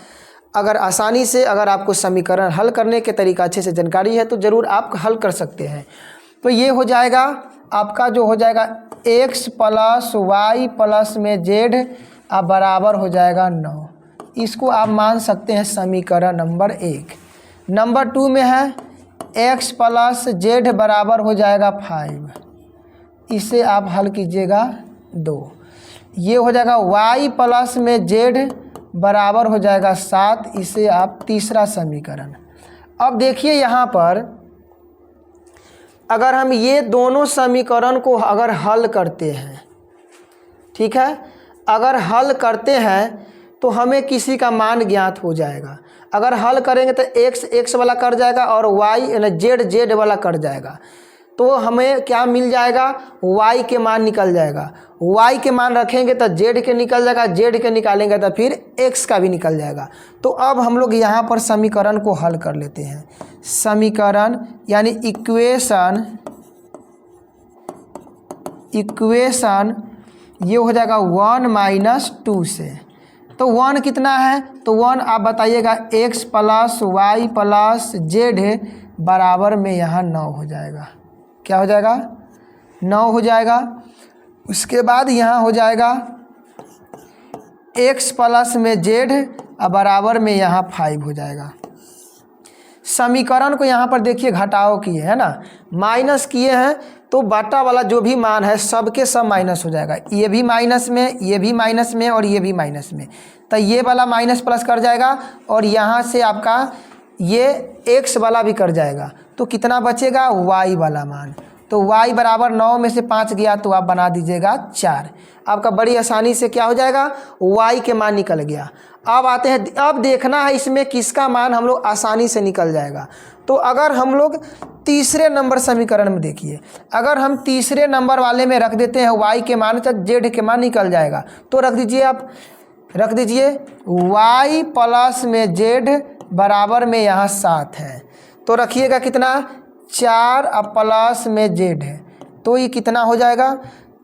अगर आसानी से, अगर आपको समीकरण हल करने के तरीका अच्छे से जानकारी है तो ज़रूर आप हल कर सकते हैं। तो ये हो जाएगा आपका, जो हो जाएगा x प्लस y प्लस में z अब बराबर हो जाएगा 9। इसको आप मान सकते हैं समीकरण नंबर 1। नंबर 2 में है x प्लस z बराबर हो जाएगा 5, इसे आप हल कीजिएगा 2। ये हो जाएगा y प्लस में z बराबर हो जाएगा 7, इसे आप तीसरा समीकरण। अब देखिए यहाँ पर, अगर हम ये दोनों समीकरण को अगर हल करते हैं, ठीक है, अगर हल करते हैं तो हमें किसी का मान ज्ञात हो जाएगा। अगर हल करेंगे तो x वाला कट जाएगा और y z वाला कट जाएगा, तो हमें क्या मिल जाएगा, y के मान निकल जाएगा। y के मान रखेंगे तो z के निकल जाएगा, z के निकालेंगे तो फिर x का भी निकल जाएगा। तो अब हम लोग यहाँ पर समीकरण को हल कर लेते हैं। समीकरण यानी इक्वेशन ये हो जाएगा 1 माइनस 2 से। तो 1 कितना है, तो 1 आप बताइएगा, x plus y plus z बराबर में यहाँ 9 हो जाएगा। क्या हो जाएगा, 9 हो जाएगा। उसके बाद यहाँ हो जाएगा x प्लस में z बराबर में यहाँ 5 हो जाएगा। समीकरण को यहाँ पर देखिए घटाव किए है ना, माइनस किए हैं, तो बाटा वाला जो भी मान है सबके सब माइनस हो जाएगा। ये भी माइनस में, ये भी माइनस में और ये भी माइनस में, तो ये वाला माइनस प्लस कर जाएगा और यहाँ से आपका ये x वाला भी कर जाएगा। तो कितना बचेगा, y वाला मान। तो y बराबर 9 में से 5 गया तो आप बना दीजिएगा 4। आपका बड़ी आसानी से क्या हो जाएगा, y के मान निकल गया। अब आते हैं, अब देखना है इसमें किसका मान हम लोग आसानी से निकल जाएगा। तो अगर हम लोग तीसरे नंबर समीकरण में देखिए, अगर हम तीसरे नंबर वाले में रख देते हैं y के मान, तो z के मान निकल जाएगा। तो रख दीजिए, आप रख दीजिए y प्लस में z बराबर में यहाँ 7 है, तो रखिएगा कितना 4 अब प्लस में z है, तो ये कितना हो जाएगा,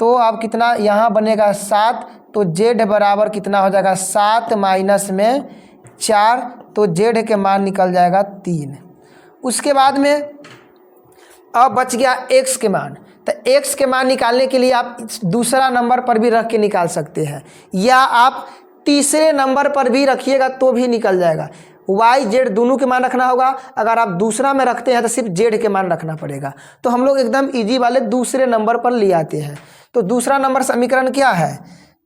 तो अब कितना यहाँ बनेगा 7, तो z बराबर कितना हो जाएगा 7 माइनस में 4, तो z के मान निकल जाएगा 3। उसके बाद में अब बच गया x के मान, तो x के मान निकालने के लिए आप दूसरा नंबर पर भी रख के निकाल सकते हैं, या आप तीसरे नंबर पर भी रखिएगा तो भी निकल जाएगा। y z दोनों के मान रखना होगा, अगर आप दूसरा में रखते हैं तो सिर्फ z के मान रखना पड़ेगा। तो हम लोग एकदम इजी वाले दूसरे नंबर पर ले आते हैं। तो दूसरा नंबर समीकरण क्या है,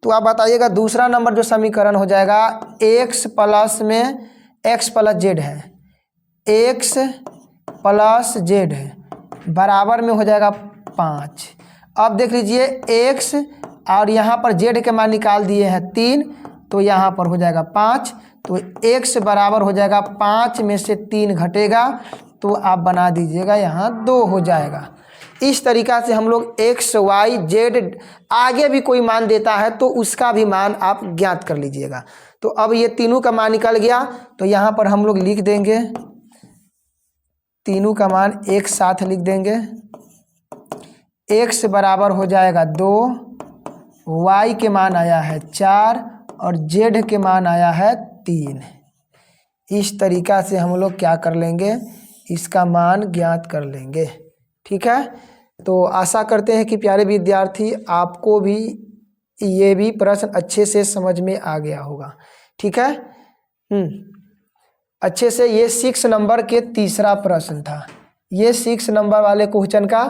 तो आप बताइएगा। दूसरा नंबर जो समीकरण हो जाएगा x प्लस में x प्लस z है, x प्लस z है, बराबर में हो जाएगा 5। अब देख लीजिए x और यहाँ पर z के मान निकाल दिए हैं 3, तो यहाँ पर हो जाएगा 5, तो x बराबर हो जाएगा 5 में से 3 घटेगा, तो आप बना दीजिएगा यहाँ 2 हो जाएगा। इस तरीक़ा से हम लोग x y z आगे भी कोई मान देता है तो उसका भी मान आप ज्ञात कर लीजिएगा। तो अब ये तीनों का मान निकल गया, तो यहाँ पर हम लोग लिख देंगे तीनों का मान एक साथ लिख देंगे। x बराबर हो जाएगा 2, y के मान आया है 4 और z के मान आया है 3। इस तरीक़ा से हम लोग क्या कर लेंगे, इसका मान ज्ञात कर लेंगे। ठीक है, तो आशा करते हैं कि प्यारे विद्यार्थी आपको भी ये भी प्रश्न अच्छे से समझ में आ गया होगा। ठीक है, अच्छे से। ये 6 नंबर के तीसरा प्रश्न था, ये 6 नंबर वाले क्वेश्चन का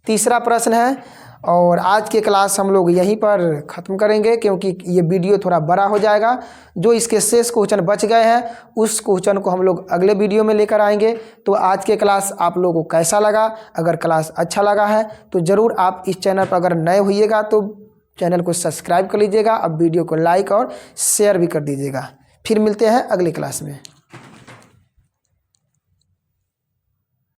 तीसरा प्रश्न है। और आज के क्लास हम लोग यहीं पर ख़त्म करेंगे, क्योंकि ये वीडियो थोड़ा बड़ा हो जाएगा। जो इसके शेष क्वेश्चन बच गए हैं उस क्वेश्चन को हम लोग अगले वीडियो में लेकर आएंगे। तो आज के क्लास आप लोगों को कैसा लगा, अगर क्लास अच्छा लगा है तो ज़रूर आप इस चैनल पर अगर नए होइएगा तो चैनल को सब्सक्राइब कर लीजिएगा। अब वीडियो को लाइक और शेयर भी कर दीजिएगा। फिर मिलते हैं अगली क्लास में।